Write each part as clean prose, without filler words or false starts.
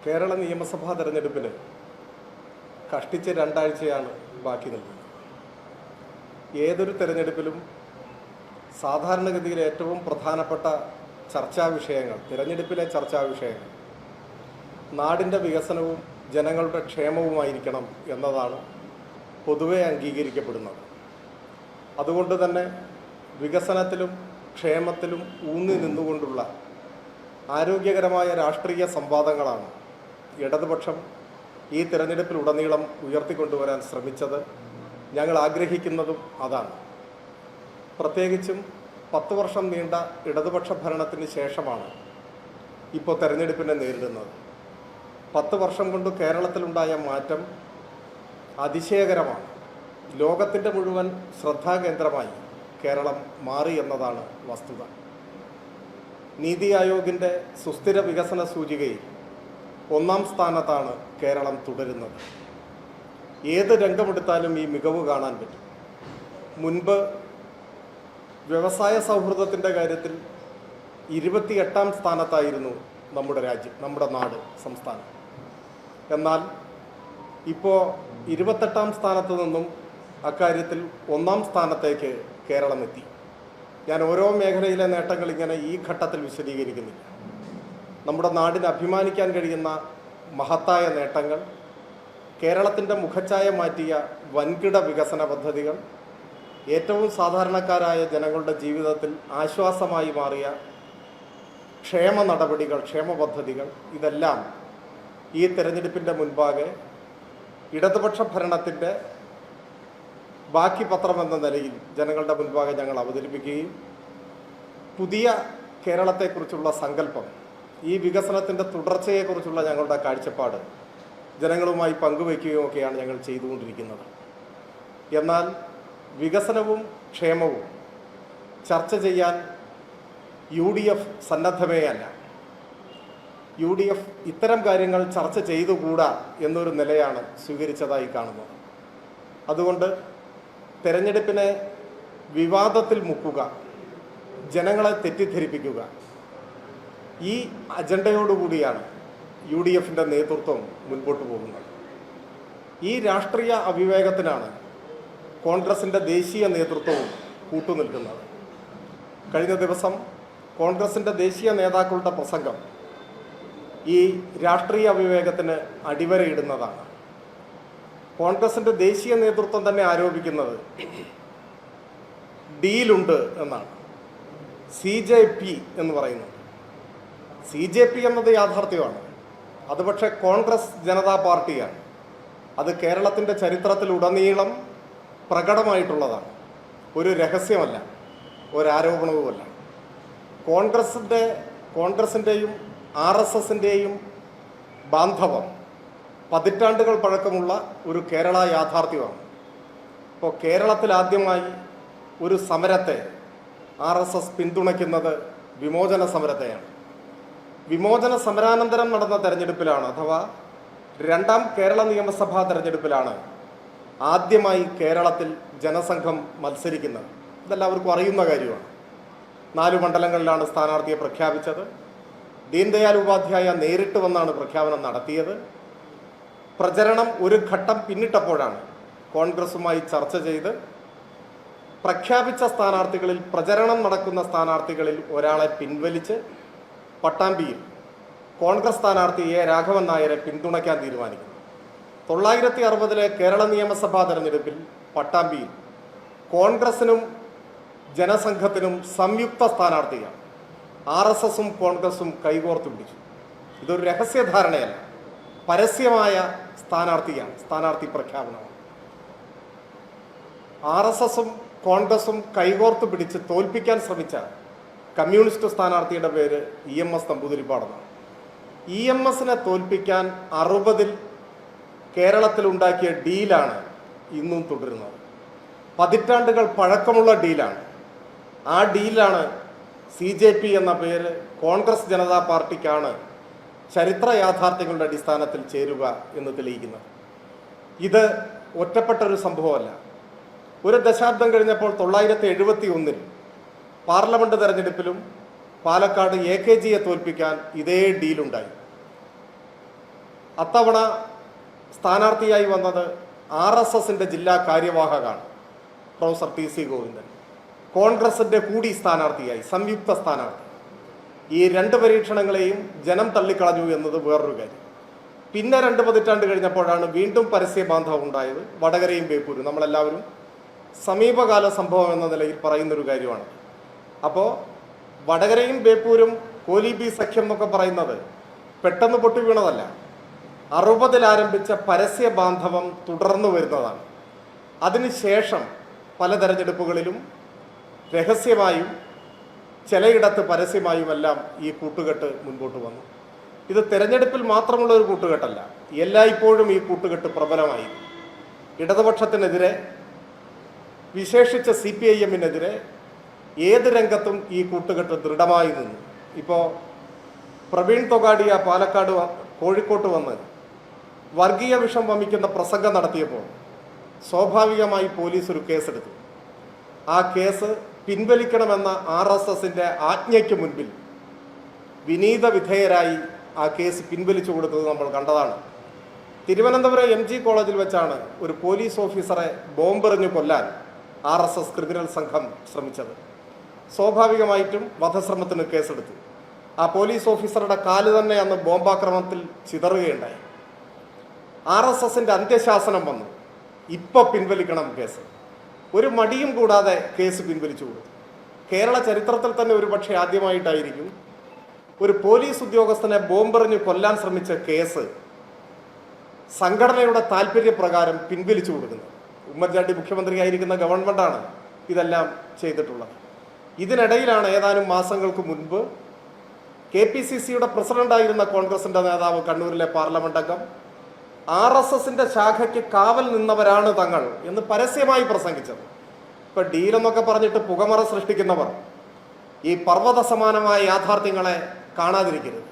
കേരള നിയമസഭാ തെരഞ്ഞെടുപ്പിന് കഷ്ടിച്ച് 2 ആഴ്ചയാണ് ബാക്കി നിൽക്കുന്നത്. ഏതൊരു തെരഞ്ഞെടുപ്പിലും സാധാരണഗതിയിൽ ഏറ്റവും പ്രധാനപ്പെട്ട ചർച്ചാ വിഷയങ്ങൾ, തിരഞ്ഞെടുപ്പിലെ ചർച്ചാ വിഷയങ്ങൾ നാടിൻ്റെ വികസനവും ജനങ്ങളുടെ ക്ഷേമവുമായിരിക്കണം എന്നതാണ് പൊതുവെ അംഗീകരിക്കപ്പെടുന്നത്. അതുകൊണ്ട് തന്നെ വികസനത്തിലും ക്ഷേമത്തിലും ഊന്നി നിന്നുകൊണ്ടുള്ള ആരോഗ്യകരമായ രാഷ്ട്രീയ സംവാദങ്ങളാണ് ഇടതുപക്ഷം ഈ തിരഞ്ഞെടുപ്പിലുടനീളം ഉയർത്തിക്കൊണ്ടുവരാൻ ശ്രമിച്ചത്. ഞങ്ങൾ ആഗ്രഹിക്കുന്നതും അതാണ്. പ്രത്യേകിച്ചും 10 വർഷം നീണ്ട ഇടതുപക്ഷ ഭരണത്തിന് ശേഷമാണ് ഇപ്പോൾ തെരഞ്ഞെടുപ്പിനെ നേരിടുന്നത്. 10 വർഷം കൊണ്ട് കേരളത്തിലുണ്ടായ മാറ്റം അതിശയകരമാണ്. ലോകത്തിൻ്റെ മുഴുവൻ ശ്രദ്ധാകേന്ദ്രമായി കേരളം മാറി എന്നതാണ് വസ്തുത. നീതി ആയോഗിൻ്റെ സുസ്ഥിര വികസന സൂചികയിൽ 1-ാം സ്ഥാനത്താണ് കേരളം തുടരുന്നത്. ഏത് രംഗമെടുത്താലും ഈ മികവ് കാണാൻ പറ്റും. മുൻപ് വ്യവസായ സൗഹൃദത്തിൻ്റെ കാര്യത്തിൽ 28-ാം സ്ഥാനത്തായിരുന്നു നമ്മുടെ രാജ്യം, നമ്മുടെ നാട്, സംസ്ഥാനം. എന്നാൽ ഇപ്പോൾ 28-ാം സ്ഥാനത്ത് നിന്നും അക്കാര്യത്തിൽ 1-ാം സ്ഥാനത്തേക്ക് കേരളം എത്തി. ഞാൻ ഓരോ മേഖലയിലെ നേട്ടങ്ങൾ ഇങ്ങനെ ഈ ഘട്ടത്തിൽ വിശദീകരിക്കുന്നില്ല. നമ്മുടെ നാടിന് അഭിമാനിക്കാൻ കഴിയുന്ന മഹത്തായ നേട്ടങ്ങൾ, കേരളത്തിൻ്റെ മുഖച്ഛായ മാറ്റിയ വൻകിട വികസന പദ്ധതികൾ, ഏറ്റവും സാധാരണക്കാരായ ജനങ്ങളുടെ ജീവിതത്തിൽ ആശ്വാസമായി മാറിയ ക്ഷേമ നടപടികൾ, ക്ഷേമ പദ്ധതികൾ, ഇതെല്ലാം ഈ തെരഞ്ഞെടുപ്പിൻ്റെ മുൻപാകെ ഇടതുപക്ഷ ഭരണത്തിൻ്റെ ബാക്കി പത്രമെന്ന നിലയിൽ ജനങ്ങളുടെ മുൻപാകെ ഞങ്ങൾ അവതരിപ്പിക്കുകയും പുതിയ കേരളത്തെക്കുറിച്ചുള്ള സങ്കല്പം, ഈ വികസനത്തിൻ്റെ തുടർച്ചയെക്കുറിച്ചുള്ള ഞങ്ങളുടെ കാഴ്ചപ്പാട് ജനങ്ങളുമായി പങ്കുവയ്ക്കുകയും ഒക്കെയാണ് ഞങ്ങൾ ചെയ്തുകൊണ്ടിരിക്കുന്നത്. എന്നാൽ വികസനവും ക്ഷേമവും ചർച്ച ചെയ്യാൻ UDF സന്നദ്ധമേ അല്ല. UDF ഇത്തരം കാര്യങ്ങൾ ചർച്ച ചെയ്തുകൂടാ എന്നൊരു നിലയാണ് സ്വീകരിച്ചതായി കാണുന്നത്. അതുകൊണ്ട് തെരഞ്ഞെടുപ്പിനെ വിവാദത്തിൽ മുക്കുക, ജനങ്ങളെ തെറ്റിദ്ധരിപ്പിക്കുക, ഈ അജണ്ടയോടുകൂടിയാണ് UDFൻ്റെ നേതൃത്വം മുൻപോട്ട് പോകുന്നത്. ഈ രാഷ്ട്രീയ അവിവേകത്തിനാണ് കോൺഗ്രസിൻ്റെ ദേശീയ നേതൃത്വവും കൂട്ടുനിൽക്കുന്നത്. കഴിഞ്ഞ ദിവസം കോൺഗ്രസിൻ്റെ ദേശീയ നേതാക്കളുടെ പ്രസംഗം ഈ രാഷ്ട്രീയ അവിവേകത്തിന് അടിവരയിടുന്നതാണ്. കോൺഗ്രസിൻ്റെ ദേശീയ നേതൃത്വം തന്നെ ആരോപിക്കുന്നത് ഡീലുണ്ട് എന്നാണ്. CJP എന്ന് പറയുന്നത്. CJP എന്നത് യാഥാർത്ഥ്യമാണ്. അത് പക്ഷേ കോൺഗ്രസ് ജനതാ പാർട്ടിയാണ്. അത് കേരളത്തിൻ്റെ ചരിത്രത്തിലുടനീളം പ്രകടമായിട്ടുള്ളതാണ്. ഒരു രഹസ്യമല്ല, ഒരാരോപണവുമല്ല. കോൺഗ്രസിൻ്റെയും RSSൻ്റെയും ബാന്ധവം പതിറ്റാണ്ടുകൾ പഴക്കമുള്ള ഒരു കേരള യാഥാർത്ഥ്യമാണ്. ഇപ്പോൾ കേരളത്തിൽ ആദ്യമായി ഒരു സമരത്തെ RSS പിന്തുണയ്ക്കുന്നത് വിമോചന സമരത്തെയാണ്. വിമോചന സമരാനന്തരം നടന്ന തെരഞ്ഞെടുപ്പിലാണ്, അഥവാ 2-ാം കേരള നിയമസഭാ തെരഞ്ഞെടുപ്പിലാണ് ആദ്യമായി കേരളത്തിൽ ജനസംഘം മത്സരിക്കുന്നത്. ഇതെല്ലാവർക്കും അറിയുന്ന കാര്യമാണ്. 4 മണ്ഡലങ്ങളിലാണ് സ്ഥാനാർത്ഥിയെ പ്രഖ്യാപിച്ചത്. ദീൻദയാൽ ഉപാധ്യായ നേരിട്ട് വന്നാണ് പ്രഖ്യാപനം നടത്തിയത്. പ്രചരണം ഒരു ഘട്ടം പിന്നിട്ടപ്പോഴാണ് കോൺഗ്രസുമായി ചർച്ച ചെയ്ത് പ്രഖ്യാപിച്ച സ്ഥാനാർത്ഥികളിൽ, പ്രചരണം നടക്കുന്ന സ്ഥാനാർത്ഥികളിൽ ഒരാളെ പിൻവലിച്ച് പട്ടാമ്പിയിൽ കോൺഗ്രസ് സ്ഥാനാർത്ഥി A. രാഘവൻ നായരെ പിന്തുണയ്ക്കാൻ തീരുമാനിക്കുന്നു. 1960-ലെ കേരള നിയമസഭാ തെരഞ്ഞെടുപ്പിൽ പട്ടാമ്പിയിൽ കോൺഗ്രസിനും ജനസംഘത്തിനും സംയുക്ത സ്ഥാനാർത്ഥിയാണ്. RSSും കോൺഗ്രസും കൈകോർത്ത് പിടിച്ചു. ഇതൊരു രഹസ്യധാരണയല്ല, പരസ്യമായ സ്ഥാനാർത്ഥി പ്രഖ്യാപനമാണ്. RSSും കോൺഗ്രസും കൈകോർത്ത് പിടിച്ച് തോൽപ്പിക്കാൻ ശ്രമിച്ച കമ്മ്യൂണിസ്റ്റ് സ്ഥാനാർത്ഥിയുടെ പേര് EMS നമ്പൂതിരിപ്പാടെന്നാണ്. EMSനെ തോൽപ്പിക്കാൻ 60-ൽ കേരളത്തിലുണ്ടാക്കിയ ഡീലാണ് ഇന്നും തുടരുന്നത്. പതിറ്റാണ്ടുകൾ പഴക്കമുള്ള ഡീലാണ്. ആ ഡീലാണ് CJP എന്ന പേര് കോൺഗ്രസ് ജനതാ പാർട്ടിക്കാണ് ചരിത്ര യാഥാർത്ഥ്യങ്ങളുടെ അടിസ്ഥാനത്തിൽ ചേരുക എന്ന് തെളിയിക്കുന്നത്. ഇത് ഒറ്റപ്പെട്ടൊരു സംഭവമല്ല. ഒരു ദശാബ്ദം കഴിഞ്ഞപ്പോൾ 1971-ൽ പാർലമെന്റ് തെരഞ്ഞെടുപ്പിലും പാലക്കാട് AKGയെ തോൽപ്പിക്കാൻ ഇതേ ഡീലുണ്ടായി. അത്തവണ സ്ഥാനാർത്ഥിയായി വന്നത് RSSന്റെ ജില്ലാ കാര്യവാഹകാണ് പ്രൊഫസർ TC ഗോവിന്ദൻ. കോൺഗ്രസിൻ്റെ കൂടി സ്ഥാനാർത്ഥിയായി, സംയുക്ത സ്ഥാനാർത്ഥി. ഈ രണ്ട് പരീക്ഷണങ്ങളെയും ജനം തള്ളിക്കളഞ്ഞു എന്നത് വേറൊരു കാര്യം. പിന്നെ 2 പതിറ്റാണ്ട് കഴിഞ്ഞപ്പോഴാണ് വീണ്ടും പരസ്യബാന്ധവം ഉണ്ടായത്. വടകരയും ബേപ്പൂരും നമ്മളെല്ലാവരും സമീപകാല സംഭവം എന്ന നിലയിൽ പറയുന്നൊരു കാര്യമാണ്. അപ്പോൾ വടകരയും ബേപ്പൂരും കോലീബി സഖ്യം എന്നൊക്കെ പറയുന്നത് പെട്ടെന്ന് പൊട്ടി വീണതല്ല. 60-ൽ ആരംഭിച്ച പരസ്യബാന്ധവം തുടർന്നു വരുന്നതാണ്. അതിനുശേഷം പല തെരഞ്ഞെടുപ്പുകളിലും രഹസ്യമായും ചിലയിടത്ത് പരസ്യമായുമെല്ലാം ഈ കൂട്ടുകെട്ട് മുൻപോട്ട് വന്നു. ഇത് തെരഞ്ഞെടുപ്പിൽ മാത്രമുള്ള ഒരു കൂട്ടുകെട്ടല്ല, എല്ലായ്പ്പോഴും ഈ കൂട്ടുകെട്ട് പ്രബലമായി. ഇടതുപക്ഷത്തിനെതിരെ, വിശേഷിച്ച് CPIM-നെതിരെ ഏത് രംഗത്തും ഈ കൂട്ടുകെട്ട് ദൃഢമായി നിന്നു. ഇപ്പോൾ പ്രവീൺ തൊഗാഡിയ പാലക്കാട് കോഴിക്കോട്ട് വന്ന് വർഗീയ വിഷം വമിക്കുന്ന പ്രസംഗം നടത്തിയപ്പോൾ സ്വാഭാവികമായി പോലീസ് ഒരു കേസെടുത്തു. ആ കേസ് പിൻവലിക്കണമെന്ന RSSന്റെ ആജ്ഞയ്ക്ക് മുൻപിൽ വിനീത വിധേയരായി ആ കേസ് പിൻവലിച്ചു കൊടുത്തത് നമ്മൾ കണ്ടതാണ്. തിരുവനന്തപുരം MG കോളേജിൽ വെച്ചാണ് ഒരു പോലീസ് ഓഫീസറെ ബോംബെറിഞ്ഞു കൊല്ലാൻ RSS ക്രിമിനൽ സംഘം ശ്രമിച്ചത്. സ്വാഭാവികമായിട്ടും വധശ്രമത്തിന് കേസെടുത്തു. ആ പോലീസ് ഓഫീസറുടെ കാല് തന്നെ അന്ന് ബോംബാക്രമണത്തിൽ ചിതറുകയുണ്ടായി. RSSന്റെ അന്ത്യശാസനം വന്നു, ഇപ്പോൾ പിൻവലിക്കണം കേസ്. ഒരു മടിയും കൂടാതെ കേസ് പിൻവലിച്ചു കൊടുത്തു. കേരള ചരിത്രത്തിൽ തന്നെ ഒരുപക്ഷെ ആദ്യമായിട്ടായിരിക്കും ഒരു പോലീസ് ഉദ്യോഗസ്ഥനെ ബോംബെറിഞ്ഞ് കൊല്ലാൻ ശ്രമിച്ച കേസ് സംഘടനയുടെ താല്പര്യപ്രകാരം പിൻവലിച്ചു കൊടുക്കുന്നത്. ഉമ്മൻചാണ്ടി മുഖ്യമന്ത്രിയായിരിക്കുന്ന ഗവൺമെൻറ്റാണ് ഇതെല്ലാം ചെയ്തിട്ടുള്ളത്. ഇതിനിടയിലാണ് ഏതാനും മാസങ്ങൾക്ക് മുൻപ് KPCCയുടെ പ്രസിഡന്റായിരുന്ന കോൺഗ്രസിൻ്റെ നേതാവ്, കണ്ണൂരിലെ പാർലമെന്റ് അംഗം, RSSന്റെ ശാഖയ്ക്ക് കാവൽ നിന്നവരാണ് തങ്ങൾ എന്ന് പരസ്യമായി പ്രസംഗിച്ചത്. ഇപ്പം ഡീലെന്നൊക്കെ പറഞ്ഞിട്ട് പുകമറ സൃഷ്ടിക്കുന്നവർ ഈ പർവ്വത സമാനമായ യാഥാർത്ഥ്യങ്ങളെ കാണാതിരിക്കരുത്.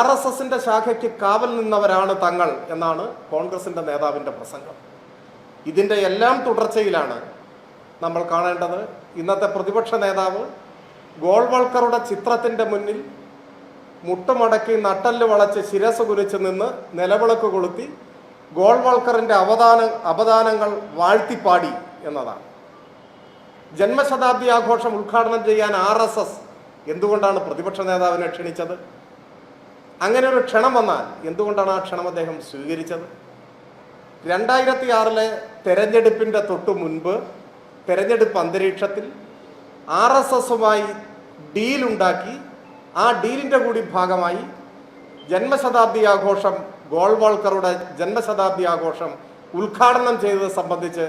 RSSന്റെ ശാഖയ്ക്ക് കാവൽ നിന്നവരാണ് തങ്ങൾ എന്നാണ് കോൺഗ്രസിൻ്റെ നേതാവിൻ്റെ പ്രസംഗം. ഇതിൻ്റെ എല്ലാം തുടർച്ചയിലാണ് നമ്മൾ കാണേണ്ടത് ഇന്നത്തെ പ്രതിപക്ഷ നേതാവ് ഗോൾവൾക്കറുടെ ചിത്രത്തിൻ്റെ മുന്നിൽ മുട്ടുമടക്കി നട്ടല് വളച്ച് ശിരസ് കുരിച്ച് നിന്ന് നിലവിളക്ക് കൊളുത്തി ഗോൾവൾക്കറിൻ്റെ അവദാനങ്ങൾ വാഴ്ത്തിപ്പാടി എന്നതാണ്. ജന്മശതാബ്ദി ആഘോഷം ഉദ്ഘാടനം ചെയ്യാൻ RSS എന്തുകൊണ്ടാണ് പ്രതിപക്ഷ നേതാവിനെ ക്ഷണിച്ചത്? അങ്ങനെ ഒരു ക്ഷണം വന്നാൽ എന്തുകൊണ്ടാണ് ആ ക്ഷണം അദ്ദേഹം സ്വീകരിച്ചത്? 2006 തെരഞ്ഞെടുപ്പിൻ്റെ തൊട്ടു മുൻപ് തെരഞ്ഞെടുപ്പ് അന്തരീക്ഷത്തിൽ RSSുമായി ഡീലുണ്ടാക്കി, ആ ഡീലിൻ്റെ കൂടി ഭാഗമായി ജന്മശതാബ്ദി ആഘോഷം, ഗോൾവൾക്കറുടെ ജന്മശതാബ്ദി ആഘോഷം ഉദ്ഘാടനം ചെയ്തത് സംബന്ധിച്ച്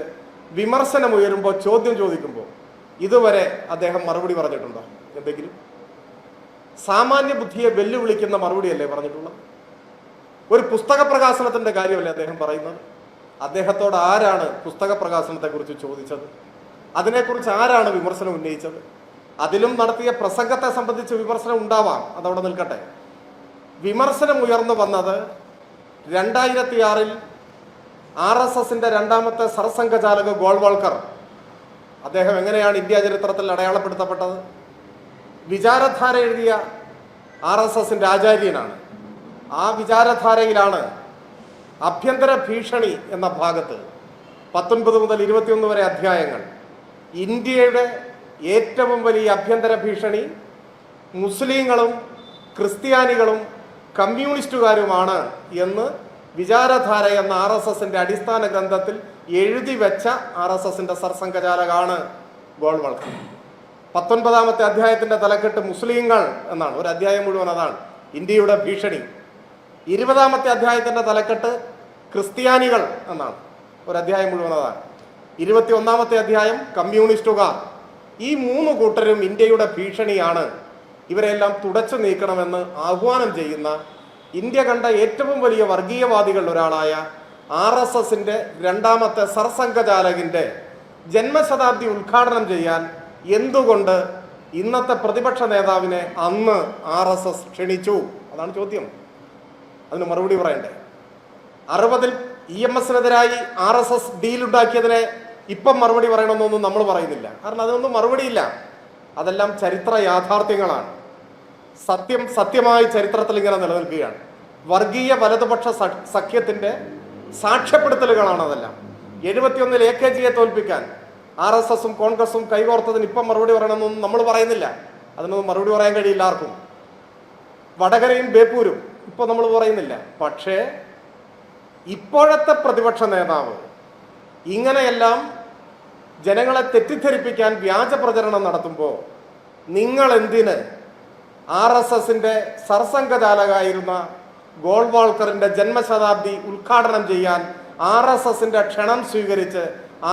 വിമർശനമുയരുമ്പോൾ, ചോദ്യം ചോദിക്കുമ്പോൾ ഇതുവരെ അദ്ദേഹം മറുപടി പറഞ്ഞിട്ടുണ്ടോ? എന്തെങ്കിലും സാമാന്യ ബുദ്ധിയെ വെല്ലുവിളിക്കുന്ന മറുപടിയല്ലേ പറഞ്ഞിട്ടുള്ളത്? ഒരു പുസ്തക പ്രകാശനത്തിൻ്റെ കാര്യമല്ലേ അദ്ദേഹം പറയുന്നത്? അദ്ദേഹത്തോട് ആരാണ് പുസ്തക പ്രകാശനത്തെക്കുറിച്ച് ചോദിച്ചത്? അതിനെക്കുറിച്ച് ആരാണ് വിമർശനം ഉന്നയിച്ചത്? അതിലും നടത്തിയ പ്രസംഗത്തെ സംബന്ധിച്ച് വിമർശനം ഉണ്ടാവാം, അതവിടെ നിൽക്കട്ടെ. വിമർശനം ഉയർന്നു വന്നത് 2006 RSSന്റെ രണ്ടാമത്തെ സർസംഘചാലക ഗോൾവൾക്കർ, അദ്ദേഹം എങ്ങനെയാണ് ഇന്ത്യ ചരിത്രത്തിൽ അടയാളപ്പെടുത്തപ്പെട്ടത്? വിചാരധാര എഴുതിയ RSSന്റെ ആചാര്യനാണ്. ആ വിചാരധാരയിലാണ് ആഭ്യന്തര ഭീഷണി എന്ന ഭാഗത്ത് 19 മുതൽ 21 വരെ അധ്യായങ്ങൾ ഇന്ത്യയുടെ ഏറ്റവും വലിയ ആഭ്യന്തര ഭീഷണി മുസ്ലിങ്ങളും ക്രിസ്ത്യാനികളും കമ്മ്യൂണിസ്റ്റുകാരുമാണ് എന്ന് വിചാരധാര എന്ന RSSന്റെ അടിസ്ഥാന ഗ്രന്ഥത്തിൽ എഴുതി വെച്ച RSSന്റെ സർസംഘചാലകാണ് ഗോൾവൾക്കർ. 19ാമത്തെ അധ്യായത്തിൻ്റെ തലക്കെട്ട് മുസ്ലിങ്ങൾ എന്നാണ്. ഒരു അധ്യായം മുഴുവൻ അതാണ്, ഇന്ത്യയുടെ ഭീഷണി. 20ാമത്തെ അധ്യായത്തിൻ്റെ തലക്കെട്ട് ക്രിസ്ത്യാനികൾ എന്നാണ്. ഒരു അധ്യായം മുഴുവൻ അതാണ്. 21ാമത്തെ അധ്യായം കമ്മ്യൂണിസ്റ്റുകാർ. ഈ 3 കൂട്ടരും ഇന്ത്യയുടെ ഭീഷണിയാണ്, ഇവരെല്ലാം തുടച്ചു നീക്കണമെന്ന് ആഹ്വാനം ചെയ്യുന്ന ഇന്ത്യ കണ്ട ഏറ്റവും വലിയ വർഗീയവാദികളിൽ ഒരാളായ RSSന്റെ രണ്ടാമത്തെ സർസംഘചാലകിൻ്റെ ജന്മശതാബ്ദി ഉദ്ഘാടനം ചെയ്യാൻ എന്തുകൊണ്ട് ഇന്നത്തെ പ്രതിപക്ഷ നേതാവിനെ അന്ന് RSS ക്ഷണിച്ചു? അതാണ് ചോദ്യം. അതിന് മറുപടി പറയണ്ടേ? 60-ൽ EMSനെതിരായി RSS ഡീലുണ്ടാക്കിയതിനെ ഇപ്പം മറുപടി പറയണമെന്നൊന്നും നമ്മൾ പറയുന്നില്ല. കാരണം അതിനൊന്നും മറുപടിയില്ല. അതെല്ലാം ചരിത്ര യാഥാർത്ഥ്യങ്ങളാണ്. സത്യമായി ചരിത്രത്തിൽ ഇങ്ങനെ നിലനിൽക്കുകയാണ്. വർഗീയ വലതുപക്ഷ സഖ്യത്തിൻ്റെ സാക്ഷ്യപ്പെടുത്തലുകളാണ് അതെല്ലാം. 71-ൽ AKGയെ തോൽപ്പിക്കാൻ RSSും കോൺഗ്രസും കൈകോർത്തതിന് ഇപ്പം മറുപടി പറയണമെന്നൊന്നും നമ്മൾ പറയുന്നില്ല. അതിനൊന്നും മറുപടി പറയാൻ കഴിയില്ല ആർക്കും. വടകരയും ബേപ്പൂരും ഇപ്പോൾ നമ്മൾ പറയുന്നില്ല. പക്ഷേ ഇപ്പോഴത്തെ പ്രതിപക്ഷ നേതാവ് ഇങ്ങനെയെല്ലാം ജനങ്ങളെ തെറ്റിദ്ധരിപ്പിക്കാൻ വ്യാജ പ്രചരണം നടത്തുമ്പോൾ നിങ്ങൾ എന്തിന് RSSന്റെ സർസംഘചാലകായിരുന്ന ഗോൾവാൾക്കറിന്റെ ജന്മശതാബ്ദി ഉദ്ഘാടനം ചെയ്യാൻ RSSന്റെ ക്ഷണം സ്വീകരിച്ച്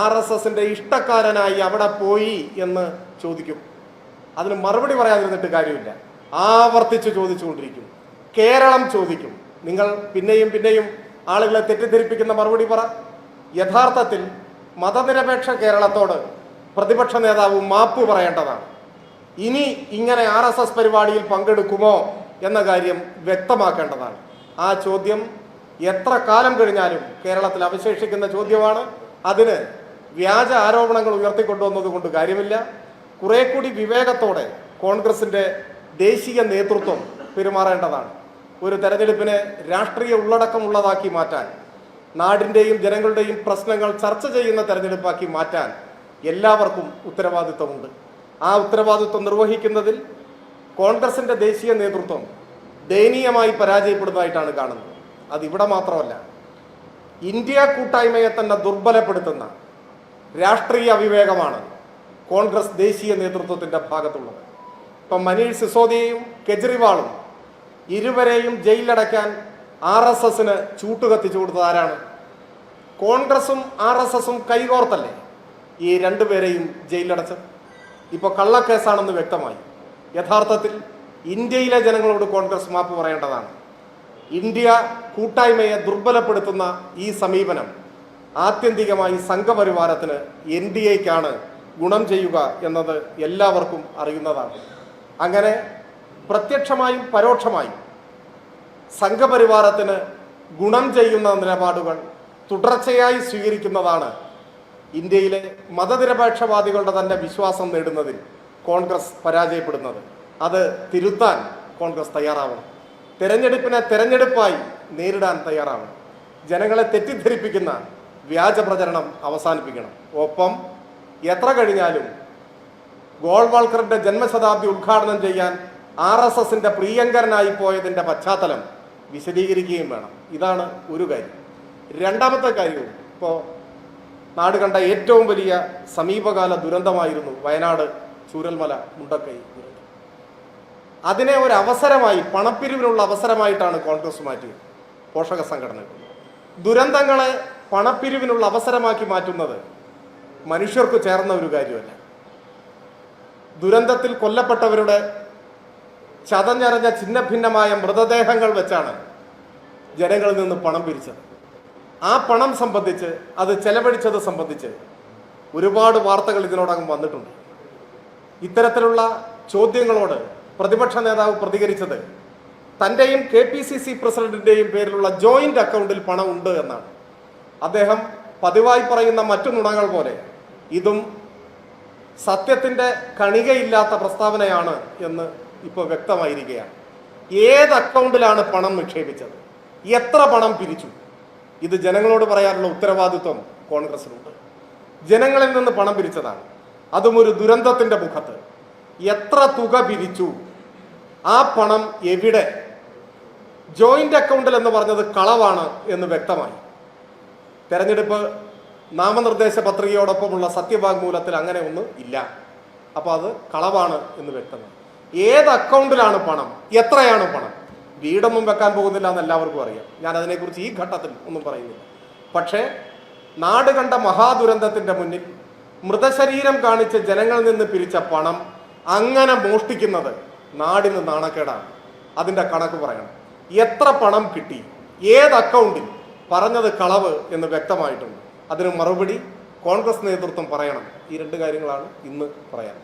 RSSന്റെ ഇഷ്ടക്കാരനായി അവിടെ പോയി എന്ന് ചോദിക്കും? അതിന് മറുപടി പറയാതിരുന്നിട്ട് കാര്യമില്ല. ആവർത്തിച്ച് ചോദിച്ചുകൊണ്ടിരിക്കും. കേരളം ചോദിക്കും. നിങ്ങൾ പിന്നെയും പിന്നെയും ആളുകളെ തെറ്റിദ്ധരിപ്പിക്കുന്ന മറുപടി പറ. യഥാർത്ഥത്തിൽ മതനിരപേക്ഷ കേരളത്തോട് പ്രതിപക്ഷ നേതാവ് മാപ്പ് പറയേണ്ടതാണ്. ഇനി ഇങ്ങനെ RSS പരിപാടിയിൽ പങ്കെടുക്കുമോ എന്ന കാര്യം വ്യക്തമാക്കേണ്ടതാണ്. ആ ചോദ്യം എത്ര കാലം കഴിഞ്ഞാലും കേരളത്തിൽ അവശേഷിക്കുന്ന ചോദ്യമാണ്. അതിന് വ്യാജ ആരോപണങ്ങൾ ഉയർത്തിക്കൊണ്ടുവന്നത് കൊണ്ട് കാര്യമില്ല. കുറെ കൂടി വിവേകത്തോടെ കോൺഗ്രസിൻ്റെ ദേശീയ നേതൃത്വം പെരുമാറേണ്ടതാണ്. ഒരു തെരഞ്ഞെടുപ്പിനെ രാഷ്ട്രീയ ഉള്ളടക്കമുള്ളതാക്കി മാറ്റാൻ, നാടിൻ്റെയും ജനങ്ങളുടെയും പ്രശ്നങ്ങൾ ചർച്ച ചെയ്യുന്ന തെരഞ്ഞെടുപ്പാക്കി മാറ്റാൻ എല്ലാവർക്കും ഉത്തരവാദിത്വമുണ്ട്. ആ ഉത്തരവാദിത്വം നിർവഹിക്കുന്നതിൽ കോൺഗ്രസിൻ്റെ ദേശീയ നേതൃത്വം ദയനീയമായി പരാജയപ്പെടുന്നതായിട്ടാണ് കാണുന്നത്. അതിവിടെ മാത്രമല്ല, ഇന്ത്യ കൂട്ടായ്മയെ തന്നെ ദുർബലപ്പെടുത്തുന്ന രാഷ്ട്രീയ അവിവേകമാണ് കോൺഗ്രസ് ദേശീയ നേതൃത്വത്തിൻ്റെ ഭാഗത്തുള്ളത്. ഇപ്പം മനീഷ് സിസോദിയയും കെജ്രിവാളും ഇരുവരെയും ജയിലിലടയ്ക്കാൻ RSSന് ചൂട്ടുകത്തിച്ചു കൊടുത്തത് ആരാണ്? കോൺഗ്രസും RSSും കൈകോർത്തല്ലേ ഈ രണ്ടുപേരെയും ജയിലിലടച്ചത്? ഇപ്പോൾ കള്ളക്കേസാണെന്ന് വ്യക്തമായി. യഥാർത്ഥത്തിൽ ഇന്ത്യയിലെ ജനങ്ങളോട് കോൺഗ്രസ് മാപ്പ് പറയേണ്ടതാണ്. ഇന്ത്യ കൂട്ടായ്മയെ ദുർബലപ്പെടുത്തുന്ന ഈ സമീപനം ആത്യന്തികമായി സംഘപരിവാരത്തിന് NDAയ്ക്കാണ് ഗുണം ചെയ്യുക എന്നത് എല്ലാവർക്കും അറിയുന്നതാണ്. അങ്ങനെ പ്രത്യക്ഷമായും പരോക്ഷമായും സംഘപരിവാരത്തിന് ഗുണം ചെയ്യുന്ന നിലപാടുകൾ തുടർച്ചയായി സ്വീകരിക്കുന്നതാണ് ഇന്ത്യയിലെ മതനിരപേക്ഷവാദികളുടെ തന്നെ വിശ്വാസം നേടുന്നതിൽ കോൺഗ്രസ് പരാജയപ്പെടുന്നത്. അത് തിരുത്താൻ കോൺഗ്രസ് തയ്യാറാവണം. തെരഞ്ഞെടുപ്പിനെ തെരഞ്ഞെടുപ്പായി നേരിടാൻ തയ്യാറാവണം. ജനങ്ങളെ തെറ്റിദ്ധരിപ്പിക്കുന്ന വ്യാജ പ്രചരണം അവസാനിപ്പിക്കണം. ഒപ്പം എത്ര കഴിഞ്ഞാലും ഗോൾവാൾക്കറിന്റെ ജന്മശതാബ്ദി ഉദ്ഘാടനം ചെയ്യാൻ RSSന്റെ പ്രിയങ്കരനായി പോയതിൻ്റെ പശ്ചാത്തലം വിശദീകരിക്കുകയും വേണം. ഇതാണ് ഒരു കാര്യം. രണ്ടാമത്തെ കാര്യവും, ഇപ്പോൾ നാട് കണ്ട ഏറ്റവും വലിയ സമീപകാല ദുരന്തമായിരുന്നു വയനാട് ചൂരൽമല മുണ്ടക്കൈ ദുരന്തം. അതിനെ ഒരു അവസരമായി, പണപ്പിരിവിനുള്ള അവസരമായിട്ടാണ് കോൺഗ്രസ് മാറ്റിയത്. പോഷക സംഘടനകൾ ദുരന്തങ്ങളെ പണപ്പിരിവിനുള്ള അവസരമാക്കി മാറ്റുന്നത് മനുഷ്യർക്ക് ചേർന്ന ഒരു കാര്യമല്ല. ദുരന്തത്തിൽ കൊല്ലപ്പെട്ടവരുടെ ചതഞ്ഞറിഞ്ഞ ഛിന്നഭിന്നമായ മൃതദേഹങ്ങൾ വെച്ചാണ് ജനങ്ങളിൽ നിന്ന് പണം പിരിച്ചത്. ആ പണം സംബന്ധിച്ച്, അത് ചെലവഴിച്ചത് സംബന്ധിച്ച് ഒരുപാട് വാർത്തകൾ ഇതിനോടകം വന്നിട്ടുണ്ട്. ഇത്തരത്തിലുള്ള ചോദ്യങ്ങളോട് പ്രതിപക്ഷ നേതാവ് പ്രതികരിച്ചത് തൻ്റെയും KPCC പ്രസിഡന്റിൻ്റെയും പേരിലുള്ള ജോയിന്റ് അക്കൗണ്ടിൽ പണം ഉണ്ട് എന്നാണ്. അദ്ദേഹം പതിവായി പറയുന്ന മറ്റു നുണകൾ പോലെ ഇതും സത്യത്തിൻ്റെ കണികയില്ലാത്ത പ്രസ്താവനയാണ് എന്ന് ഇപ്പോൾ വ്യക്തമായിരിക്കുകയാണ്. ഏത് അക്കൗണ്ടിലാണ് പണം നിക്ഷേപിച്ചത്? എത്ര പണം പിരിച്ചു? ഇത് ജനങ്ങളോട് പറയാനുള്ള ഉത്തരവാദിത്വം കോൺഗ്രസിനുണ്ട്. ജനങ്ങളിൽ നിന്ന് പണം പിരിച്ചതാണ്, അതും ഒരു ദുരന്തത്തിൻ്റെ മുഖത്ത്. എത്ര തുക പിരിച്ചു? ആ പണം എവിടെ? ജോയിന്റ് അക്കൗണ്ടിൽ എന്ന് പറഞ്ഞത് കളവാണ് എന്ന് വ്യക്തമായി. തെരഞ്ഞെടുപ്പ് നാമനിർദ്ദേശ പത്രികയോടൊപ്പമുള്ള സത്യവാങ്മൂലത്തിൽ അങ്ങനെ ഒന്നും ഇല്ല. അപ്പോൾ അത് കളവാണ് എന്ന് വ്യക്തമായി. ഏത് അക്കൗണ്ടിലാണ് പണം? എത്രയാണ് പണം? വീടൊന്നും വെക്കാൻ പോകുന്നില്ല എന്ന് എല്ലാവർക്കും അറിയാം. ഞാൻ അതിനെക്കുറിച്ച് ഈ ഘട്ടത്തിൽ ഒന്നും പറയുന്നില്ല. പക്ഷേ നാട് കണ്ട മഹാദുരന്തത്തിൻ്റെ മുന്നിൽ മൃതശരീരം കാണിച്ച് ജനങ്ങളിൽ നിന്ന് പിരിച്ച പണം അങ്ങനെ മോഷ്ടിക്കുന്നത് നാടിന് നാണക്കേടാണ്. അതിൻ്റെ കണക്ക് പറയണം. എത്ര പണം കിട്ടി? ഏത് അക്കൗണ്ടിൽ? പറഞ്ഞത് കളവ് എന്ന് വ്യക്തമായിട്ടുണ്ട്. അതിന് മറുപടി കോൺഗ്രസ് നേതൃത്വം പറയണം. ഈ രണ്ട് കാര്യങ്ങളാണ് ഇന്ന് പറയാൻ.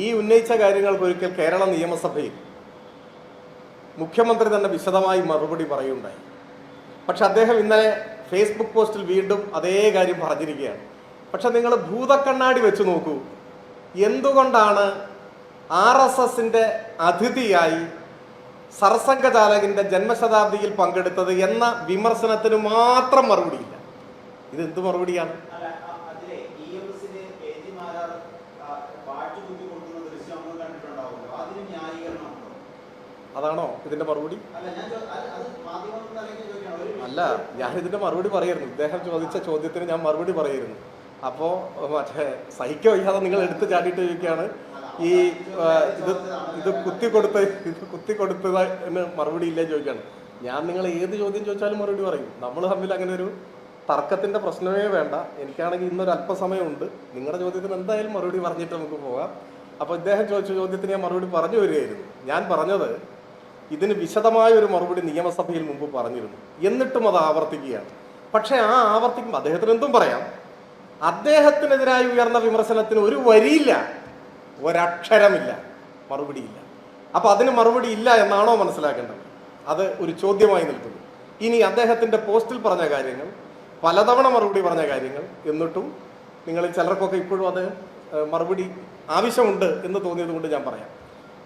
ഈ ഉന്നയിച്ച കാര്യങ്ങൾക്ക് ഒരിക്കൽ കേരള നിയമസഭയിൽ മുഖ്യമന്ത്രി തന്നെ വിശദമായി മറുപടി പറയുണ്ടായി. പക്ഷെ അദ്ദേഹം ഇന്നലെ ഫേസ്ബുക്ക് പോസ്റ്റിൽ വീണ്ടും അതേ കാര്യം പറഞ്ഞിരിക്കുകയാണ്. പക്ഷെ നിങ്ങൾ ഭൂതക്കണ്ണാടി വെച്ച് നോക്കൂ, എന്തുകൊണ്ടാണ് RSSന്റെ അതിഥിയായി സർസംഘചാലകന്റെ ജന്മശതാബ്ദിയിൽ പങ്കെടുത്തത് എന്ന വിമർശനത്തിന് മാത്രം മറുപടിയില്ല. ഇതെന്ത് മറുപടിയാണ്? അതാണോ ഇതിന്റെ മറുപടി? അല്ല, ഞാനിതിന്റെ മറുപടി പറയായിരുന്നു. ഇദ്ദേഹം ചോദിച്ച ചോദ്യത്തിന് ഞാൻ മറുപടി പറയായിരുന്നു. അപ്പോൾ മറ്റേ സഹിക്കോ വയ്യാതെ നിങ്ങൾ എടുത്ത് ചാടിയിട്ട് ചോദിക്കുകയാണ് ഈ ഇത് കുത്തിക്കൊടുത്തതിന് മറുപടി ഇല്ലേ ചോദിക്കുകയാണ്. ഞാൻ നിങ്ങൾ ഏത് ചോദ്യം ചോദിച്ചാലും മറുപടി പറയും. നമ്മൾ തമ്മിൽ അങ്ങനെ ഒരു തർക്കത്തിന്റെ പ്രശ്നമേ വേണ്ട. എനിക്കാണെങ്കിൽ ഇന്നൊരു അല്പസമയമുണ്ട്. നിങ്ങളുടെ ചോദ്യത്തിന് എന്തായാലും മറുപടി പറഞ്ഞിട്ട് നമുക്ക് പോകാം. അപ്പോൾ ഇദ്ദേഹം ചോദിച്ച ചോദ്യത്തിന് ഞാൻ മറുപടി പറഞ്ഞു വരികയായിരുന്നു. ഞാൻ പറഞ്ഞത് ഇതിന് വിശദമായ ഒരു മറുപടി നിയമസഭയിൽ മുമ്പ് പറഞ്ഞിരുന്നു. എന്നിട്ടും അത് ആവർത്തിക്കുകയാണ്. പക്ഷെ ആ ആവർത്തിക്കുമ്പോൾ അദ്ദേഹത്തിന് എന്തും പറയാം. അദ്ദേഹത്തിനെതിരായി ഉയർന്ന വിമർശനത്തിന് ഒരു വരിയില്ല, ഒരക്ഷരമില്ല, മറുപടിയില്ല. അപ്പൊ അതിന് മറുപടി ഇല്ല എന്നാണോ മനസ്സിലാക്കേണ്ടത്? അത് ഒരു ചോദ്യമായി നിൽക്കുന്നു. ഇനി അദ്ദേഹത്തിന്റെ പോസ്റ്റിൽ പറഞ്ഞ കാര്യങ്ങൾ, പലതവണ മറുപടി പറഞ്ഞ കാര്യങ്ങൾ, എന്നിട്ടും നിങ്ങളിൽ ചിലർക്കൊക്കെ ഇപ്പോഴും അത് മറുപടി ആവശ്യമുണ്ട് എന്ന് തോന്നിയത് കൊണ്ട് ഞാൻ പറയാം.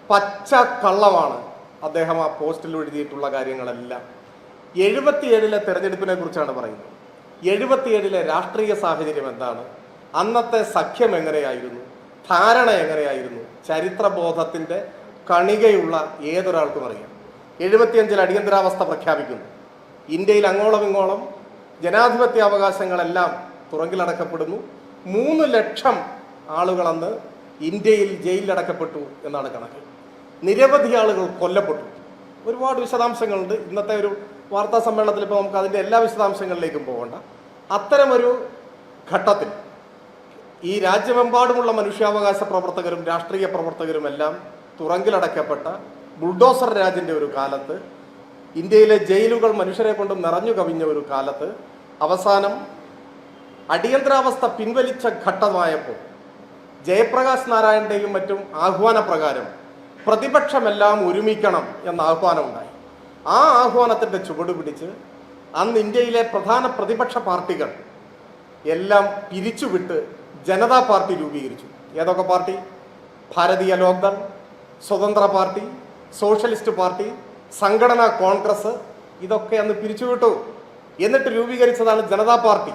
പച്ച കള്ളമാണ് അദ്ദേഹം ആ പോസ്റ്റിൽ എഴുതിയിട്ടുള്ള കാര്യങ്ങളെല്ലാം. 77-ലെ തെരഞ്ഞെടുപ്പിനെ കുറിച്ചാണ് പറയുന്നത്. 77-ലെ രാഷ്ട്രീയ സാഹചര്യം എന്താണ്, അന്നത്തെ സഖ്യം എങ്ങനെയായിരുന്നു, ധാരണ എങ്ങനെയായിരുന്നു, ചരിത്രബോധത്തിന്റെ കണികയുള്ള ഏതൊരാൾക്കും അറിയാം. 75-ൽ അടിയന്തരാവസ്ഥ പ്രഖ്യാപിക്കുന്നു. ഇന്ത്യയിൽ അങ്ങോളം ഇങ്ങോളം ജനാധിപത്യ അവകാശങ്ങളെല്ലാം തുറങ്കിലടക്കപ്പെടുന്നു. 3 ലക്ഷം ആളുകൾ അന്ന് ഇന്ത്യയിൽ ജയിലിലടക്കപ്പെട്ടു എന്നാണ് കണക്ക്. നിരവധി ആളുകൾ കൊല്ലപ്പെട്ടു. ഒരുപാട് വിശദാംശങ്ങളുണ്ട്. ഇന്നത്തെ ഒരു വാർത്താ സമ്മേളനത്തിൽ ഇപ്പോൾ നമുക്ക് അതിൻ്റെ എല്ലാ വിശദാംശങ്ങളിലേക്കും പോകണ്ട. അത്തരമൊരു ഘട്ടത്തിൽ ഈ രാജ്യമെമ്പാടുമുള്ള മനുഷ്യാവകാശ പ്രവർത്തകരും രാഷ്ട്രീയ പ്രവർത്തകരും എല്ലാം തുറങ്കിലടക്കപ്പെട്ട ബുൾഡോസർ രാജിൻ്റെ ഒരു കാലത്ത്, ഇന്ത്യയിലെ ജയിലുകൾ മനുഷ്യരെ കൊണ്ട് നിറഞ്ഞു കവിഞ്ഞ ഒരു കാലത്ത്, അവസാനം അടിയന്തരാവസ്ഥ പിൻവലിച്ച ഘട്ടമായപ്പോൾ ജയപ്രകാശ് നാരായണന്റെയും മറ്റും ആഹ്വാനപ്രകാരം പ്രതിപക്ഷമെല്ലാം ഒരുമിക്കണം എന്ന ആഹ്വാനം ഉണ്ടായി. ആ ആഹ്വാനത്തിന്റെ ചുവട് പിടിച്ച് അന്ന് ഇന്ത്യയിലെ പ്രധാന പ്രതിപക്ഷ പാർട്ടികൾ എല്ലാം പിരിച്ചുവിട്ട് ജനതാ പാർട്ടി രൂപീകരിച്ചു. ഏതൊക്കെ പാർട്ടി? ഭാരതീയ ലോക്ദൾ, സ്വതന്ത്ര പാർട്ടി, സോഷ്യലിസ്റ്റ് പാർട്ടി, സംഘടനാ കോൺഗ്രസ്, ഇതൊക്കെ അന്ന് പിരിച്ചുവിട്ടു. എന്നിട്ട് രൂപീകരിച്ചതാണ് ജനതാ പാർട്ടി.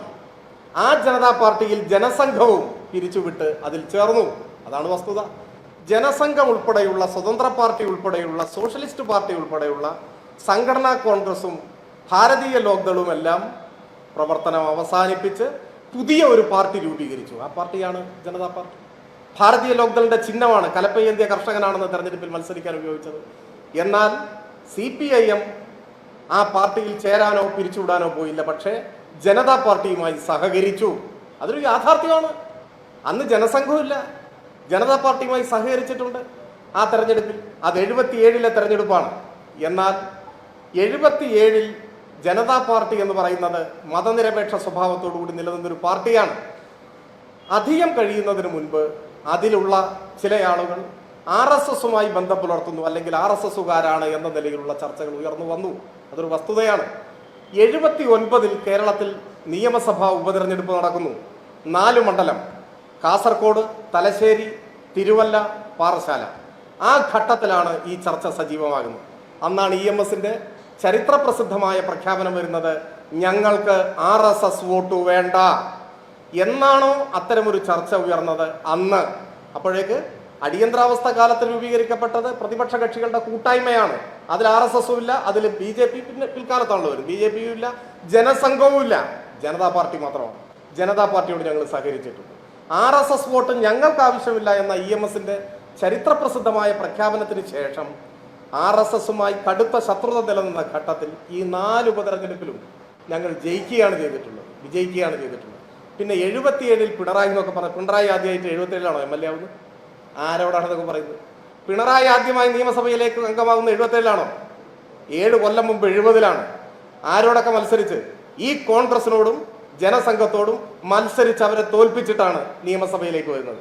ആ ജനതാ പാർട്ടിയിൽ ജനസംഘവും പിരിച്ചുവിട്ട് അതിൽ ചേർന്നു. അതാണ് വസ്തുത. ജനസംഘം ഉൾപ്പെടെയുള്ള, സ്വതന്ത്ര പാർട്ടി ഉൾപ്പെടെയുള്ള, സോഷ്യലിസ്റ്റ് പാർട്ടി ഉൾപ്പെടെയുള്ള സംഘടനാ കോൺഗ്രസും ഭാരതീയ ലോക്ദളും എല്ലാം പ്രവർത്തനം അവസാനിപ്പിച്ച് പുതിയ ഒരു പാർട്ടി രൂപീകരിച്ചു. ആ പാർട്ടിയാണ് ജനതാ പാർട്ടി. ഭാരതീയ ലോക്ദളിന്റെ ചിഹ്നമാണ് കലപ്പയന്തിയ കർഷകനാണെന്ന് തെരഞ്ഞെടുപ്പിൽ മത്സരിക്കാൻ ഉപയോഗിച്ചത്. എന്നാൽ CPIM ആ പാർട്ടിയിൽ ചേരാനോ പിരിച്ചുവിടാനോ പോയില്ല. പക്ഷേ ജനതാ പാർട്ടിയുമായി സഹകരിച്ചു. അതൊരു യാഥാർത്ഥ്യമാണ്. അന്ന് ജനസംഘമില്ല, ജനതാ പാർട്ടിയുമായി സഹകരിച്ചിട്ടുണ്ട് ആ തെരഞ്ഞെടുപ്പിൽ. അത് 77-ലെ തെരഞ്ഞെടുപ്പാണ്. എന്നാൽ 77-ൽ ജനതാ പാർട്ടി എന്ന് പറയുന്നത് മതനിരപേക്ഷ സ്വഭാവത്തോടുകൂടി നിലനിന്നൊരു പാർട്ടിയാണ്. അധികം കഴിയുന്നതിന് മുൻപ് അതിലുള്ള ചില ആളുകൾ RSSുമായി ബന്ധം പുലർത്തുന്നു, അല്ലെങ്കിൽ RSSുകാരാണ് എന്ന നിലയിലുള്ള ചർച്ചകൾ ഉയർന്നു വന്നു. അതൊരു വസ്തുതയാണ്. 79-ൽ കേരളത്തിൽ നിയമസഭാ ഉപതെരഞ്ഞെടുപ്പ് നടക്കുന്നു. 4 മണ്ഡലം: കാസർഗോഡ്, തലശ്ശേരി, തിരുവല്ല, പാറശാല. ആ ഘട്ടത്തിലാണ് ഈ ചർച്ച സജീവമാകുന്നത്. അന്നാണ് EMSന്റെ ചരിത്രപ്രസിദ്ധമായ പ്രഖ്യാപനം വരുന്നത്, ഞങ്ങൾക്ക് RSS വോട്ട് വേണ്ട എന്നാണോ അത്തരമൊരു ചർച്ച ഉയർന്നത് അന്ന്. അപ്പോഴേക്ക് അടിയന്തരാവസ്ഥ കാലത്ത് രൂപീകരിക്കപ്പെട്ടത് പ്രതിപക്ഷ കക്ഷികളുടെ കൂട്ടായ്മയാണ്. അതിൽ RSSും ഇല്ല, അതിൽ BJP പിൽക്കാലത്താണല്ലോ വരും. BJPയും ഇല്ല, ജനസംഘവും ഇല്ല, ജനതാ പാർട്ടി മാത്രമാണ്. ജനതാ പാർട്ടിയോട് ഞങ്ങൾ സഹകരിച്ചിട്ടുണ്ട്. RSS വോട്ട് ഞങ്ങൾക്ക് ആവശ്യമില്ല എന്ന EMSന്റെ ചരിത്രപ്രസിദ്ധമായ പ്രഖ്യാപനത്തിന് ശേഷം RSSുമായി കടുത്ത ശത്രുത നിലനിന്ന ഘട്ടത്തിൽ ഈ 4 ഉപതെരഞ്ഞെടുപ്പിലും ഞങ്ങൾ വിജയിക്കുകയാണ് ചെയ്തിട്ടുള്ളത്. പിന്നെ 77-ൽ പിണറായി എന്നൊക്കെ പറഞ്ഞു. പിണറായി ആദ്യമായിട്ട് 77-ലാണോ MLA ആവുന്നത്? ആരോടാണ് ഇതൊക്കെ പറയുന്നത്? പിണറായി ആദ്യമായി നിയമസഭയിലേക്ക് അംഗമാകുന്ന 77-ലാണോ? 7 കൊല്ലം മുമ്പ് 70-ലാണ്. ആരോടൊക്കെ മത്സരിച്ച്? ഈ കോൺഗ്രസിനോടും ജനസംഘത്തോടും മത്സരിച്ച് അവരെ തോൽപ്പിച്ചിട്ടാണ് നിയമസഭയിലേക്ക് വരുന്നത്.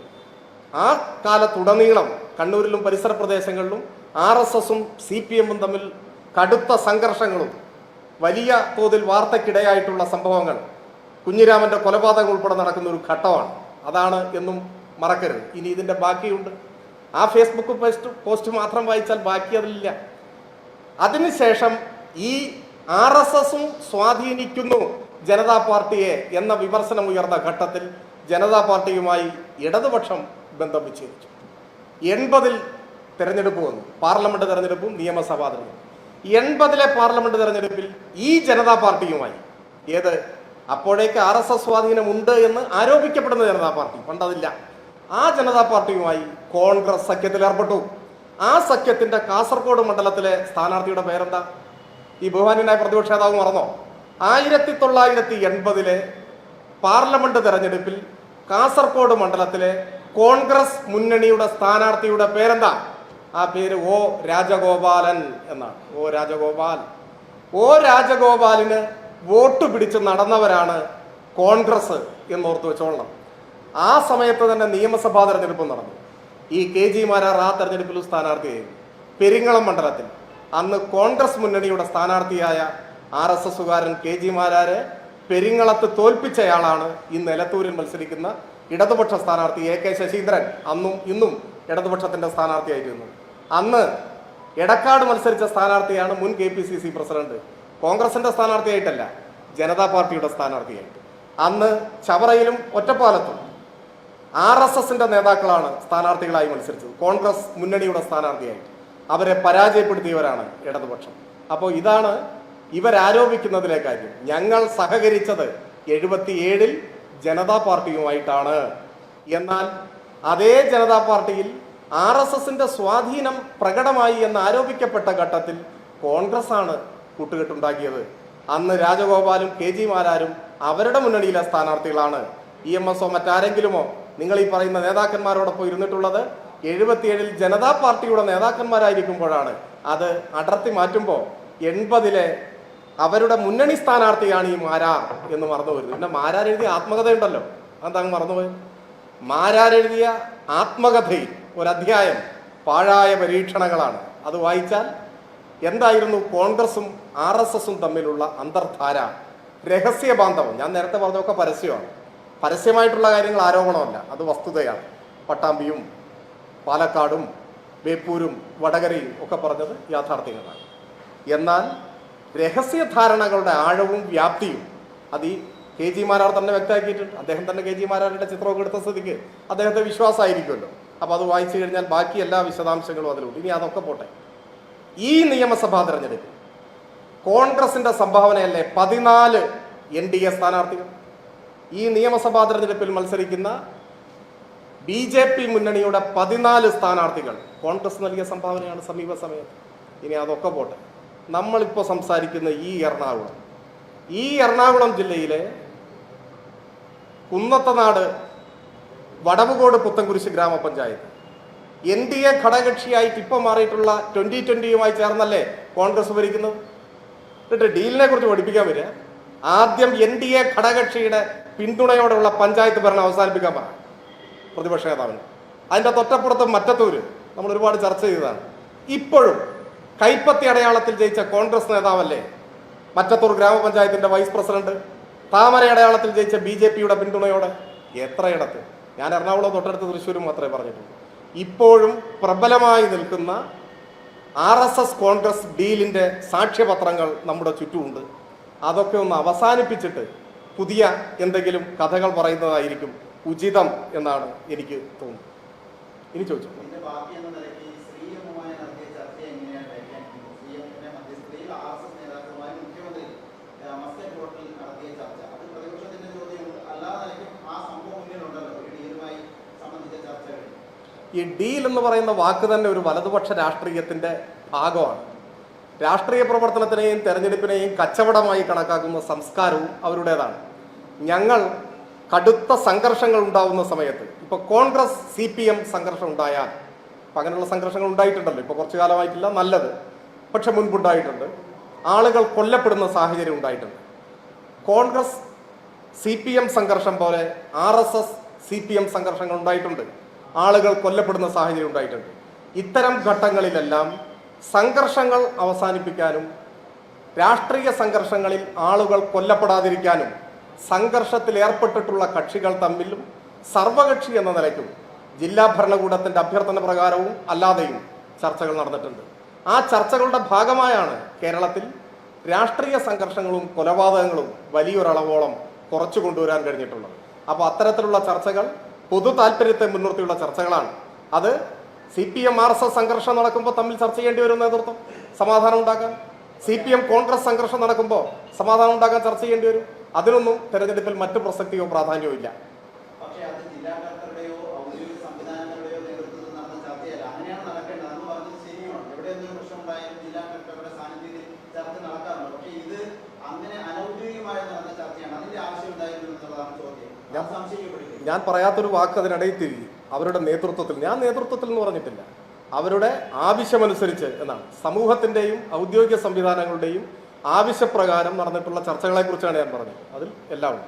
ആ കാലത്തുടനീളം കണ്ണൂരിലും പരിസര പ്രദേശങ്ങളിലും RSSും CPMും തമ്മിൽ കടുത്ത സംഘർഷങ്ങളും വലിയ തോതിൽ വാർത്തക്കിടയായിട്ടുള്ള സംഭവങ്ങൾ, കുഞ്ഞിരാമന്റെ കൊലപാതകം ഉൾപ്പെടെ നടക്കുന്ന ഒരു ഘട്ടമാണ്. അതാണ് എന്നും മറക്കരുത്. ഇനി ഇതിന്റെ ബാക്കിയുണ്ട്. ആ ഫേസ്ബുക്ക് പോസ്റ്റ് മാത്രം വായിച്ചാൽ ബാക്കി അതിലില്ല. അതിനുശേഷം ഈ RSSും സ്വാധീനിക്കുന്നു ജനതാ പാർട്ടിയെ എന്ന വിമർശനം ഉയർന്ന ഘട്ടത്തിൽ ജനതാ പാർട്ടിയുമായി ഇടതുപക്ഷം ബന്ധം വിച്ഛേദിച്ചു. 80-ൽ തെരഞ്ഞെടുപ്പ് വന്നു, പാർലമെന്റ് തെരഞ്ഞെടുപ്പും നിയമസഭാ തെരഞ്ഞെടുപ്പും. 80-ലെ പാർലമെന്റ് തെരഞ്ഞെടുപ്പിൽ ഈ ജനതാ പാർട്ടിയുമായി, ഏത് അപ്പോഴേക്ക് RSS സ്വാധീനം ഉണ്ട് എന്ന് ആരോപിക്കപ്പെടുന്ന ജനതാ പാർട്ടി, പണ്ടതില്ല, ആ ജനതാ പാർട്ടിയുമായി കോൺഗ്രസ് സഖ്യത്തിൽ ഏർപ്പെട്ടു. ആ സഖ്യത്തിന്റെ കാസർഗോഡ് മണ്ഡലത്തിലെ സ്ഥാനാർത്ഥിയുടെ പേരെന്താ? ഈ ബഹുമാന്യനായ പ്രതിപക്ഷ നേതാവ് മറന്നോ? 1980-ലെ പാർലമെന്റ് തെരഞ്ഞെടുപ്പിൽ കാസർഗോഡ് മണ്ഡലത്തിലെ കോൺഗ്രസ് മുന്നണിയുടെ സ്ഥാനാർത്ഥിയുടെ പേരെന്താ? ആ പേര് O രാജഗോപാലൻ എന്നാണ്. O രാജഗോപാലിന് വോട്ട് പിടിച്ച് നടന്നവരാണ് കോൺഗ്രസ് എന്നോർത്ത് വെച്ചോളണം. ആ സമയത്ത് തന്നെ നിയമസഭാ തെരഞ്ഞെടുപ്പ് നടന്നു. ഈ KG മാരാർ ആ തെരഞ്ഞെടുപ്പിലും സ്ഥാനാർത്ഥിയായിരുന്നു. പെരിങ്ങളം മണ്ഡലത്തിൽ അന്ന് കോൺഗ്രസ് മുന്നണിയുടെ സ്ഥാനാർത്ഥിയായ RSSകാരൻ KG മാരാരെ പെരിങ്ങളത്ത് തോൽപ്പിച്ചയാളാണ് ഇന്ന് എലത്തൂരിൽ മത്സരിക്കുന്ന ഇടതുപക്ഷ സ്ഥാനാർത്ഥി AK ശശീന്ദ്രൻ. അന്നും ഇന്നും ഇടതുപക്ഷത്തിന്റെ സ്ഥാനാർത്ഥിയായിരുന്നു. അന്ന് എടക്കാട് മത്സരിച്ച സ്ഥാനാർത്ഥിയാണ് മുൻ KPCC പ്രസിഡന്റ്. കോൺഗ്രസിന്റെ സ്ഥാനാർത്ഥിയായിട്ടല്ല, ജനതാ പാർട്ടിയുടെ സ്ഥാനാർത്ഥിയായിട്ട്. അന്ന് ചവറയിലും ഒറ്റപ്പാലത്തും RSSന്റെ നേതാക്കളാണ് സ്ഥാനാർത്ഥികളായി മത്സരിച്ചത്, കോൺഗ്രസ് മുന്നണിയുടെ സ്ഥാനാർത്ഥിയായിട്ട്. അവരെ പരാജയപ്പെടുത്തിയവരാണ് ഇടതുപക്ഷം. അപ്പോൾ ഇതാണ് ഇവരാരോപിക്കുന്നതിലെ കാര്യം. ഞങ്ങൾ സഹകരിച്ചത് 77-ൽ ജനതാ പാർട്ടിയുമായിട്ടാണ്. എന്നാൽ അതേ ജനതാ പാർട്ടിയിൽ RSSന്റെ സ്വാധീനം പ്രകടമായി എന്ന് ആരോപിക്കപ്പെട്ട ഘട്ടത്തിൽ കോൺഗ്രസ് ആണ് കൂട്ടുകെട്ടുണ്ടാക്കിയത്. അന്ന് രാജഗോപാലും KG മാരാരും അവരുടെ മുന്നണിയിലെ സ്ഥാനാർത്ഥികളാണ്. EMSോ മറ്റാരെങ്കിലുമോ നിങ്ങൾ ഈ പറയുന്ന നേതാക്കന്മാരോടൊപ്പം ഇരുന്നിട്ടുള്ളത് 77-ൽ ജനതാ പാർട്ടിയുടെ നേതാക്കന്മാരായിരിക്കുമ്പോഴാണ്. അത് അടർത്തി മാറ്റുമ്പോൾ 80-ലെ അവരുടെ മുന്നണി സ്ഥാനാർത്ഥിയാണ് ഈ മാരാർ എന്ന് മറന്നു വരുന്നത്. പിന്നെ മാരാർ എഴുതിയ ആത്മകഥയുണ്ടല്ലോ, അതങ്ങ് മറന്നുപോയി. മാരാരെഴുതിയ ആത്മകഥയിൽ ഒരധ്യായം പാഴായ പരീക്ഷണങ്ങളാണ്. അത് വായിച്ചാൽ എന്തായിരുന്നു കോൺഗ്രസും RSSും തമ്മിലുള്ള അന്തർധാര, രഹസ്യ ബാന്ധവം. ഞാൻ നേരത്തെ പറഞ്ഞതൊക്കെ പരസ്യമാണ്. പരസ്യമായിട്ടുള്ള കാര്യങ്ങൾ ആരോപണമല്ല, അത് വസ്തുതയാണ്. പട്ടാമ്പിയും പാലക്കാടും ബേപ്പൂരും വടകരയും ഒക്കെ പറഞ്ഞത് യാഥാർത്ഥ്യങ്ങളാണ്. എന്നാൽ രഹസ്യധാരണകളുടെ ആഴവും വ്യാപ്തിയും അത് ഈ KG മാരാർ തന്നെ വ്യക്തമാക്കിയിട്ടുണ്ട്. അദ്ദേഹം തന്നെ KG മാരാരുടെ ചിത്രമൊക്കെ എടുത്ത സ്ഥിതിക്ക് അദ്ദേഹത്തെ വിശ്വാസമായിരിക്കുമല്ലോ. അപ്പോൾ അത് വായിച്ചു കഴിഞ്ഞാൽ ബാക്കി എല്ലാ വിശദാംശങ്ങളും അതിലുണ്ട്. ഇനി അതൊക്കെ പോട്ടെ. ഈ നിയമസഭാ തെരഞ്ഞെടുപ്പ് കോൺഗ്രസിന്റെ സംഭാവനയല്ലേ 14 NDA സ്ഥാനാർത്ഥികൾ. ഈ നിയമസഭാ തെരഞ്ഞെടുപ്പിൽ മത്സരിക്കുന്ന BJP മുന്നണിയുടെ 14 സ്ഥാനാർത്ഥികൾ കോൺഗ്രസ് നൽകിയ സംഭാവനയാണ് സമീപ സമയത്ത്. ഇനി അതൊക്കെ പോട്ടെ. നമ്മളിപ്പോൾ സംസാരിക്കുന്ന ഈ എറണാകുളം ജില്ലയിലെ കുന്നത്തനാട് വടവുകോട് പുത്തൻകുരിശ് ഗ്രാമപഞ്ചായത്ത് NDA ഘടകകക്ഷിയായിട്ട് ഇപ്പം മാറിയിട്ടുള്ള 2020യുമായി ചേർന്നല്ലേ കോൺഗ്രസ് ഭരിക്കുന്നത്. എന്നിട്ട് ഡീലിനെ കുറിച്ച് പഠിപ്പിക്കാൻ വരിക. ആദ്യം NDA ഘടകകക്ഷിയുടെ പിന്തുണയോടെയുള്ള പഞ്ചായത്ത് ഭരണം അവസാനിപ്പിക്കാൻ പറ പ്രതിപക്ഷ നേതാവിന്. അതിൻ്റെ തൊട്ടപ്പുറത്ത് മറ്റത്തൂര് നമ്മൾ ഒരുപാട് ചർച്ച ചെയ്തതാണ്. ഇപ്പോഴും കൈപ്പത്തി അടയാളത്തിൽ ജയിച്ച കോൺഗ്രസ് നേതാവല്ലേ മറ്റത്തൂർ ഗ്രാമപഞ്ചായത്തിന്റെ വൈസ് പ്രസിഡന്റ്? താമര അടയാളത്തിൽ ജയിച്ച BJPയുടെ പിന്തുണയോടെ എത്രയിടത്ത്? ഞാൻ എറണാകുളം തൊട്ടടുത്ത് തൃശ്ശൂരും മാത്രമേ പറഞ്ഞിട്ടുള്ളൂ. ഇപ്പോഴും പ്രബലമായി നിൽക്കുന്ന RSS കോൺഗ്രസ് ഡീലിന്റെ സാക്ഷ്യപത്രങ്ങൾ നമ്മുടെ ചുറ്റുമുണ്ട്. അതൊക്കെ ഒന്ന് അവസാനിപ്പിച്ചിട്ട് പുതിയ എന്തെങ്കിലും കഥകൾ പറയുന്നതായിരിക്കും ഉചിതം എന്നാണ് എനിക്ക് തോന്നുന്നത്. ഇനി ചോദിച്ചു ഈ ഡീൽ എന്ന് പറയുന്ന വാക്ക് തന്നെ ഒരു വലതുപക്ഷ രാഷ്ട്രീയത്തിന്റെ ഭാഗമാണ്. രാഷ്ട്രീയ പ്രവർത്തനത്തിനെയും തെരഞ്ഞെടുപ്പിനെയും കച്ചവടമായി കണക്കാക്കുന്ന സംസ്കാരവും അവരുടേതാണ്. ഞങ്ങൾ കടുത്ത സംഘർഷങ്ങൾ ഉണ്ടാവുന്ന സമയത്ത്, ഇപ്പോൾ കോൺഗ്രസ് CPM സംഘർഷം ഉണ്ടായാൽ, ഇപ്പം അങ്ങനെയുള്ള സംഘർഷങ്ങൾ ഉണ്ടായിട്ടുണ്ടല്ലോ, ഇപ്പോൾ കുറച്ചു കാലമായിട്ടില്ല, നല്ലത്, പക്ഷെ മുൻപുണ്ടായിട്ടുണ്ട്. ആളുകൾ കൊല്ലപ്പെടുന്ന സാഹചര്യം ഉണ്ടായിട്ടുണ്ട്. കോൺഗ്രസ് CPM സംഘർഷം പോലെ RSS CPM സംഘർഷങ്ങൾ ഉണ്ടായിട്ടുണ്ട്. ആളുകൾ കൊല്ലപ്പെടുന്ന സാഹചര്യം ഉണ്ടായിട്ടുണ്ട്. ഇത്തരം ഘട്ടങ്ങളിലെല്ലാം സംഘർഷങ്ങൾ അവസാനിപ്പിക്കാനും രാഷ്ട്രീയ സംഘർഷങ്ങളിൽ ആളുകൾ കൊല്ലപ്പെടാതിരിക്കാനും സംഘർഷത്തിൽ ഏർപ്പെട്ടിട്ടുള്ള കക്ഷികൾ തമ്മിലും സർവകക്ഷി എന്ന നിലയ്ക്കും ജില്ലാ ഭരണകൂടത്തിൻ്റെ അഭ്യർത്ഥന പ്രകാരവും അല്ലാതെയും ചർച്ചകൾ നടന്നിട്ടുണ്ട്. ആ ചർച്ചകളുടെ ഭാഗമായാണ് കേരളത്തിൽ രാഷ്ട്രീയ സംഘർഷങ്ങളും കൊലപാതകങ്ങളും വലിയൊരളവോളം കുറച്ചു കൊണ്ടുവരാൻ കഴിഞ്ഞിട്ടുള്ളത്. അപ്പോൾ അത്തരത്തിലുള്ള ചർച്ചകൾ പൊതു താല്പര്യത്തെ മുൻനിർത്തിയുള്ള ചർച്ചകളാണ്. അത് CPM RSS സംഘർഷം നടക്കുമ്പോൾ തമ്മിൽ ചർച്ച ചെയ്യേണ്ടി വരും നേതൃത്വം സമാധാനം ഉണ്ടാക്കാൻ. CPM കോൺഗ്രസ് സംഘർഷം നടക്കുമ്പോൾ സമാധാനം ഉണ്ടാക്കാൻ ചർച്ച ചെയ്യേണ്ടി വരും. അതിനൊന്നും തെരഞ്ഞെടുപ്പിൽ മറ്റു പ്രസക്തിയോ പ്രാധാന്യമോ ഇല്ല. ഞാൻ പറയാത്തൊരു വാക്ക് അതിനിടയിൽ തിരികെ അവരുടെ നേതൃത്വത്തിൽ, ഞാൻ നേതൃത്വത്തിൽ എന്ന് പറഞ്ഞിട്ടില്ല, അവരുടെ ആവശ്യമനുസരിച്ച് എന്നാണ്. സമൂഹത്തിൻ്റെയും ഔദ്യോഗിക സംവിധാനങ്ങളുടെയും ആവശ്യപ്രകാരം നടന്നിട്ടുള്ള ചർച്ചകളെ കുറിച്ചാണ് ഞാൻ പറഞ്ഞത്. അതിൽ എല്ലാം ഉണ്ട്.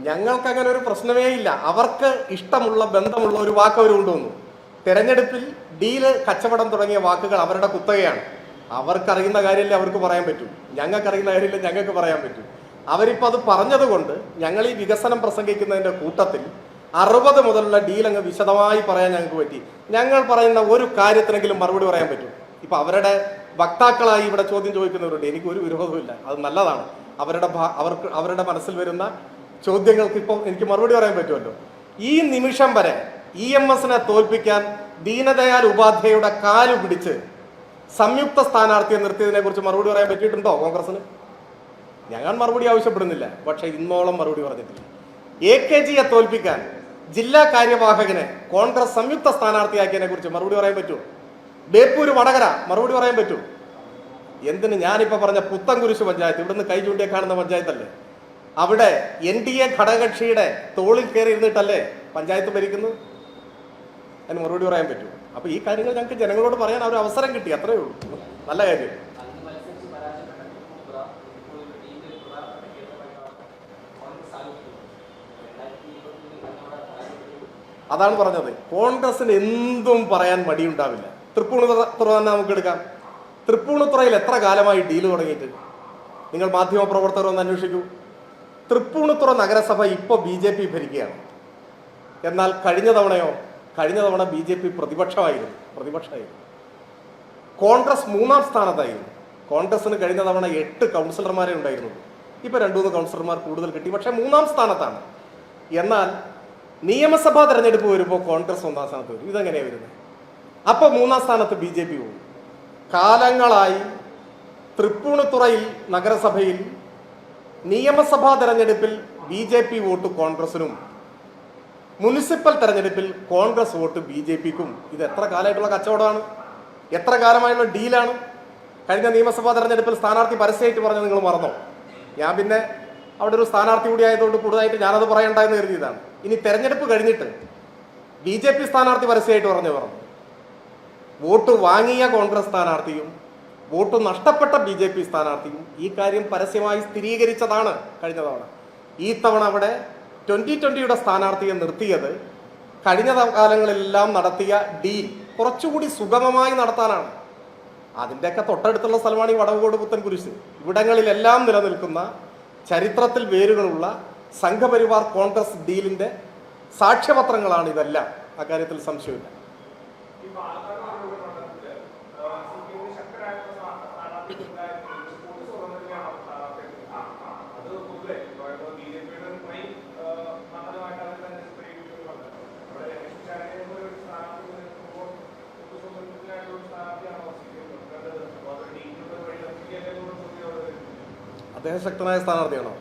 ഞങ്ങൾക്ക് അങ്ങനെ ഒരു പ്രശ്നമേ ഇല്ല. അവർക്ക് ഇഷ്ടമുള്ള ബന്ധമുള്ള ഒരു വാക്ക് അവർ കൊണ്ടുവന്നു. തെരഞ്ഞെടുപ്പിൽ ഡീല്, കച്ചവടം തുടങ്ങിയ വാക്കുകൾ അവരുടെ കുത്തകയാണ്. അവർക്കറിയുന്ന കാര്യമല്ലേ അവർക്ക് പറയാൻ പറ്റൂ, ഞങ്ങൾക്കറിയുന്ന കാര്യമില്ല ഞങ്ങൾക്ക് പറയാൻ പറ്റൂ. അവരിപ്പോൾ അത് പറഞ്ഞതുകൊണ്ട് ഞങ്ങൾ ഈ വികസനം പ്രസംഗിക്കുന്നതിൻ്റെ കൂട്ടത്തിൽ 60 മുതലുള്ള ഡീൽ അങ്ങ് വിശദമായി പറയാൻ ഞങ്ങൾക്ക് പറ്റി. ഞങ്ങൾ പറയുന്ന ഒരു കാര്യത്തിനെങ്കിലും മറുപടി പറയാൻ പറ്റും. ഇപ്പം അവരുടെ വക്താക്കളായി ഇവിടെ ചോദ്യം ചോദിക്കുന്നവരുണ്ട്, എനിക്കൊരു വിരോധമില്ല, അത് നല്ലതാണ്. അവരുടെ മനസ്സിൽ വരുന്ന ചോദ്യങ്ങൾക്ക് ഇപ്പോൾ എനിക്ക് മറുപടി പറയാൻ പറ്റുമല്ലോ. ഈ നിമിഷം വരെ EMSനെ തോൽപ്പിക്കാൻ ദീനദയാൽ ഉപാധ്യായയുടെ കാലു പിടിച്ച് സംയുക്ത സ്ഥാനാർത്ഥിയെ നിർത്തിയതിനെ കുറിച്ച് മറുപടി പറയാൻ പറ്റിയിട്ടുണ്ടോ കോൺഗ്രസിന്? ഞങ്ങൾ മറുപടി ആവശ്യപ്പെടുന്നില്ല, പക്ഷേ ഇന്നോളം മറുപടി പറഞ്ഞിട്ടില്ല. AKGയെ തോൽപ്പിക്കാൻ ജില്ലാ കാര്യവാഹകനെ കോൺഗ്രസ് സംയുക്ത സ്ഥാനാർത്ഥിയാക്കിയതിനെ കുറിച്ച് മറുപടി പറയാൻ പറ്റുമോ? ബേപ്പൂര് വടകര മറുപടി പറയാൻ പറ്റുമോ? എന്തിന് ഞാനിപ്പോൾ പറഞ്ഞ പുത്തൻകുരിശ് പഞ്ചായത്ത്, ഇവിടുന്ന് കൈ ചൂണ്ടിയെ കാണുന്ന പഞ്ചായത്തല്ലേ, അവിടെ NDA ഘടകകക്ഷിയുടെ തോളിൽ കയറി ഇരുന്നിട്ടല്ലേ പഞ്ചായത്ത് ഭരിക്കുന്നത്? അതിന് മറുപടി പറയാൻ പറ്റുമോ? അപ്പോൾ ഈ കാര്യങ്ങൾ ഞങ്ങൾക്ക് ജനങ്ങളോട് പറയാൻ ഒരു അവസരം കിട്ടി, അത്രയേ ഉള്ളൂ. നല്ല കാര്യം. അതാണ് പറഞ്ഞത്, കോൺഗ്രസിന് എന്തും പറയാൻ മടിയുണ്ടാവില്ല. തൃപ്പൂണിത്തുറ തന്നെ നമുക്ക് എടുക്കാം. തൃപ്പൂണിത്തുറയിൽ എത്ര കാലമായി ഡീല് തുടങ്ങിയിട്ട്? നിങ്ങൾ മാധ്യമപ്രവർത്തകർ ഒന്ന് അന്വേഷിക്കൂ. തൃപ്പൂണിത്തുറ നഗരസഭ ഇപ്പോൾ BJP ഭരിക്കുകയാണ്. എന്നാൽ കഴിഞ്ഞ തവണ BJP പ്രതിപക്ഷമായിരുന്നു. കോൺഗ്രസ് 3ാം സ്ഥാനത്തായിരുന്നു. കോൺഗ്രസിന് കഴിഞ്ഞ തവണ 8 കൗൺസിലർമാരെ ഉണ്ടായിരുന്നുള്ളൂ. ഇപ്പോൾ 2-3 കൗൺസിലർമാർ കൂടുതൽ കിട്ടി, പക്ഷേ 3ാം സ്ഥാനത്താണ്. എന്നാൽ നിയമസഭാ തെരഞ്ഞെടുപ്പ് വരുമ്പോൾ കോൺഗ്രസ് 1ാം സ്ഥാനത്ത് വരും. ഇതെങ്ങനെയാണ് വരുന്നത്? അപ്പോൾ 3ാം സ്ഥാനത്ത് BJP പോകും. കാലങ്ങളായി തൃപ്പൂണിത്തുറയിൽ നഗരസഭയിൽ നിയമസഭാ തെരഞ്ഞെടുപ്പിൽ BJP വോട്ട് കോൺഗ്രസിനും മുനിസിപ്പൽ തെരഞ്ഞെടുപ്പിൽ കോൺഗ്രസ് വോട്ട് BJPക്കും. ഇത് എത്ര കാലമായിട്ടുള്ള കച്ചവടമാണ്, എത്ര കാലമായുള്ള ഡീലാണ്. കഴിഞ്ഞ നിയമസഭാ തെരഞ്ഞെടുപ്പിൽ സ്ഥാനാർത്ഥി പരസ്യമായിട്ട് പറഞ്ഞത് നിങ്ങൾ മറന്നോ? ഞാൻ പിന്നെ അവിടെ ഒരു സ്ഥാനാർത്ഥി കൂടി ആയതുകൊണ്ട് കൂടുതലായിട്ട് ഞാനത് പറയണ്ടെന്ന് കരുതിയതാണ്. ഇനി തെരഞ്ഞെടുപ്പ് കഴിഞ്ഞിട്ട് BJP സ്ഥാനാർത്ഥി പരസ്യമായിട്ട് പറഞ്ഞു വോട്ട് വാങ്ങിയ കോൺഗ്രസ് സ്ഥാനാർത്ഥിയും വോട്ട് നഷ്ടപ്പെട്ട BJP സ്ഥാനാർത്ഥിയും ഈ കാര്യം പരസ്യമായി സ്ഥിരീകരിച്ചതാണ് കഴിഞ്ഞ തവണ. ഈ തവണ അവിടെ 2020യുടെ സ്ഥാനാർത്ഥിയെ നിർത്തിയത് കഴിഞ്ഞ കാലങ്ങളിലെല്ലാം നടത്തിയ ഡീൽ കുറച്ചുകൂടി സുഗമമായി നടത്താനാണ്. അതിൻ്റെയൊക്കെ തൊട്ടടുത്തുള്ള സ്ഥലമാണ് ഈ വടവുകോട് പുത്തൻകുരിശ്. ഇവിടങ്ങളിലെല്ലാം നിലനിൽക്കുന്ന ചരിത്രത്തിൽ വേരുകളുള്ള സംഘപരിവാർ കോൺഗ്രസ് ഡീലിൻ്റെ സാക്ഷ്യപത്രങ്ങളാണ് ഇതെല്ലാം. അക്കാര്യത്തിൽ സംശയമില്ല. അദ്ദേഹം ശക്തനായ സ്ഥാനാർത്ഥിയാണോ?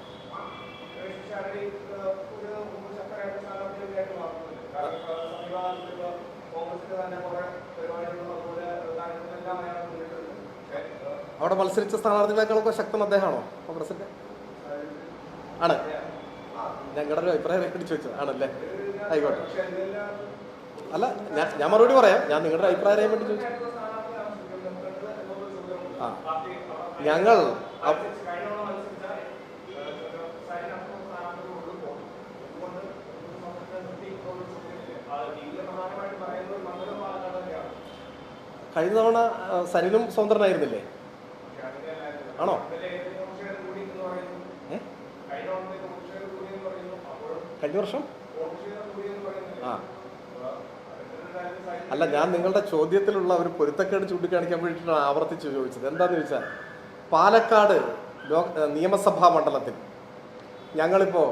അവിടെ മത്സരിച്ച സ്ഥാനാർത്ഥികളെക്കാളൊക്കെ ശക്തൻ അദ്ദേഹമാണോ കോൺഗ്രസിന്റെ? ആണ്. ഞങ്ങളുടെ ഒരു അഭിപ്രായം രേഖടിച്ചു വെച്ചത് ആണല്ലേ? ആയിക്കോട്ടെ. അല്ല, ഞാൻ മറുപടി പറയാം. ഞാൻ നിങ്ങളുടെ അഭിപ്രായം അറിയാൻ വേണ്ടി ചോദിച്ചു. ആ, ഞങ്ങൾ കഴിഞ്ഞ തവണ സരിനും സ്വതന്ത്രനായിരുന്നില്ലേ? ആണോ? കഴിഞ്ഞ വർഷം? ആ, അല്ല, ഞാൻ നിങ്ങളുടെ ചോദ്യത്തിലുള്ള ഒരു പൊരുത്തക്കേട് ചൂണ്ടിക്കാണിക്കാൻ വേണ്ടിയിട്ടാണ് ആവർത്തിച്ച് ചോദിച്ചത്. എന്താണെന്ന് ചോദിച്ചാൽ, പാലക്കാട് നിയമസഭാ മണ്ഡലത്തിൽ ഞങ്ങളിപ്പോൾ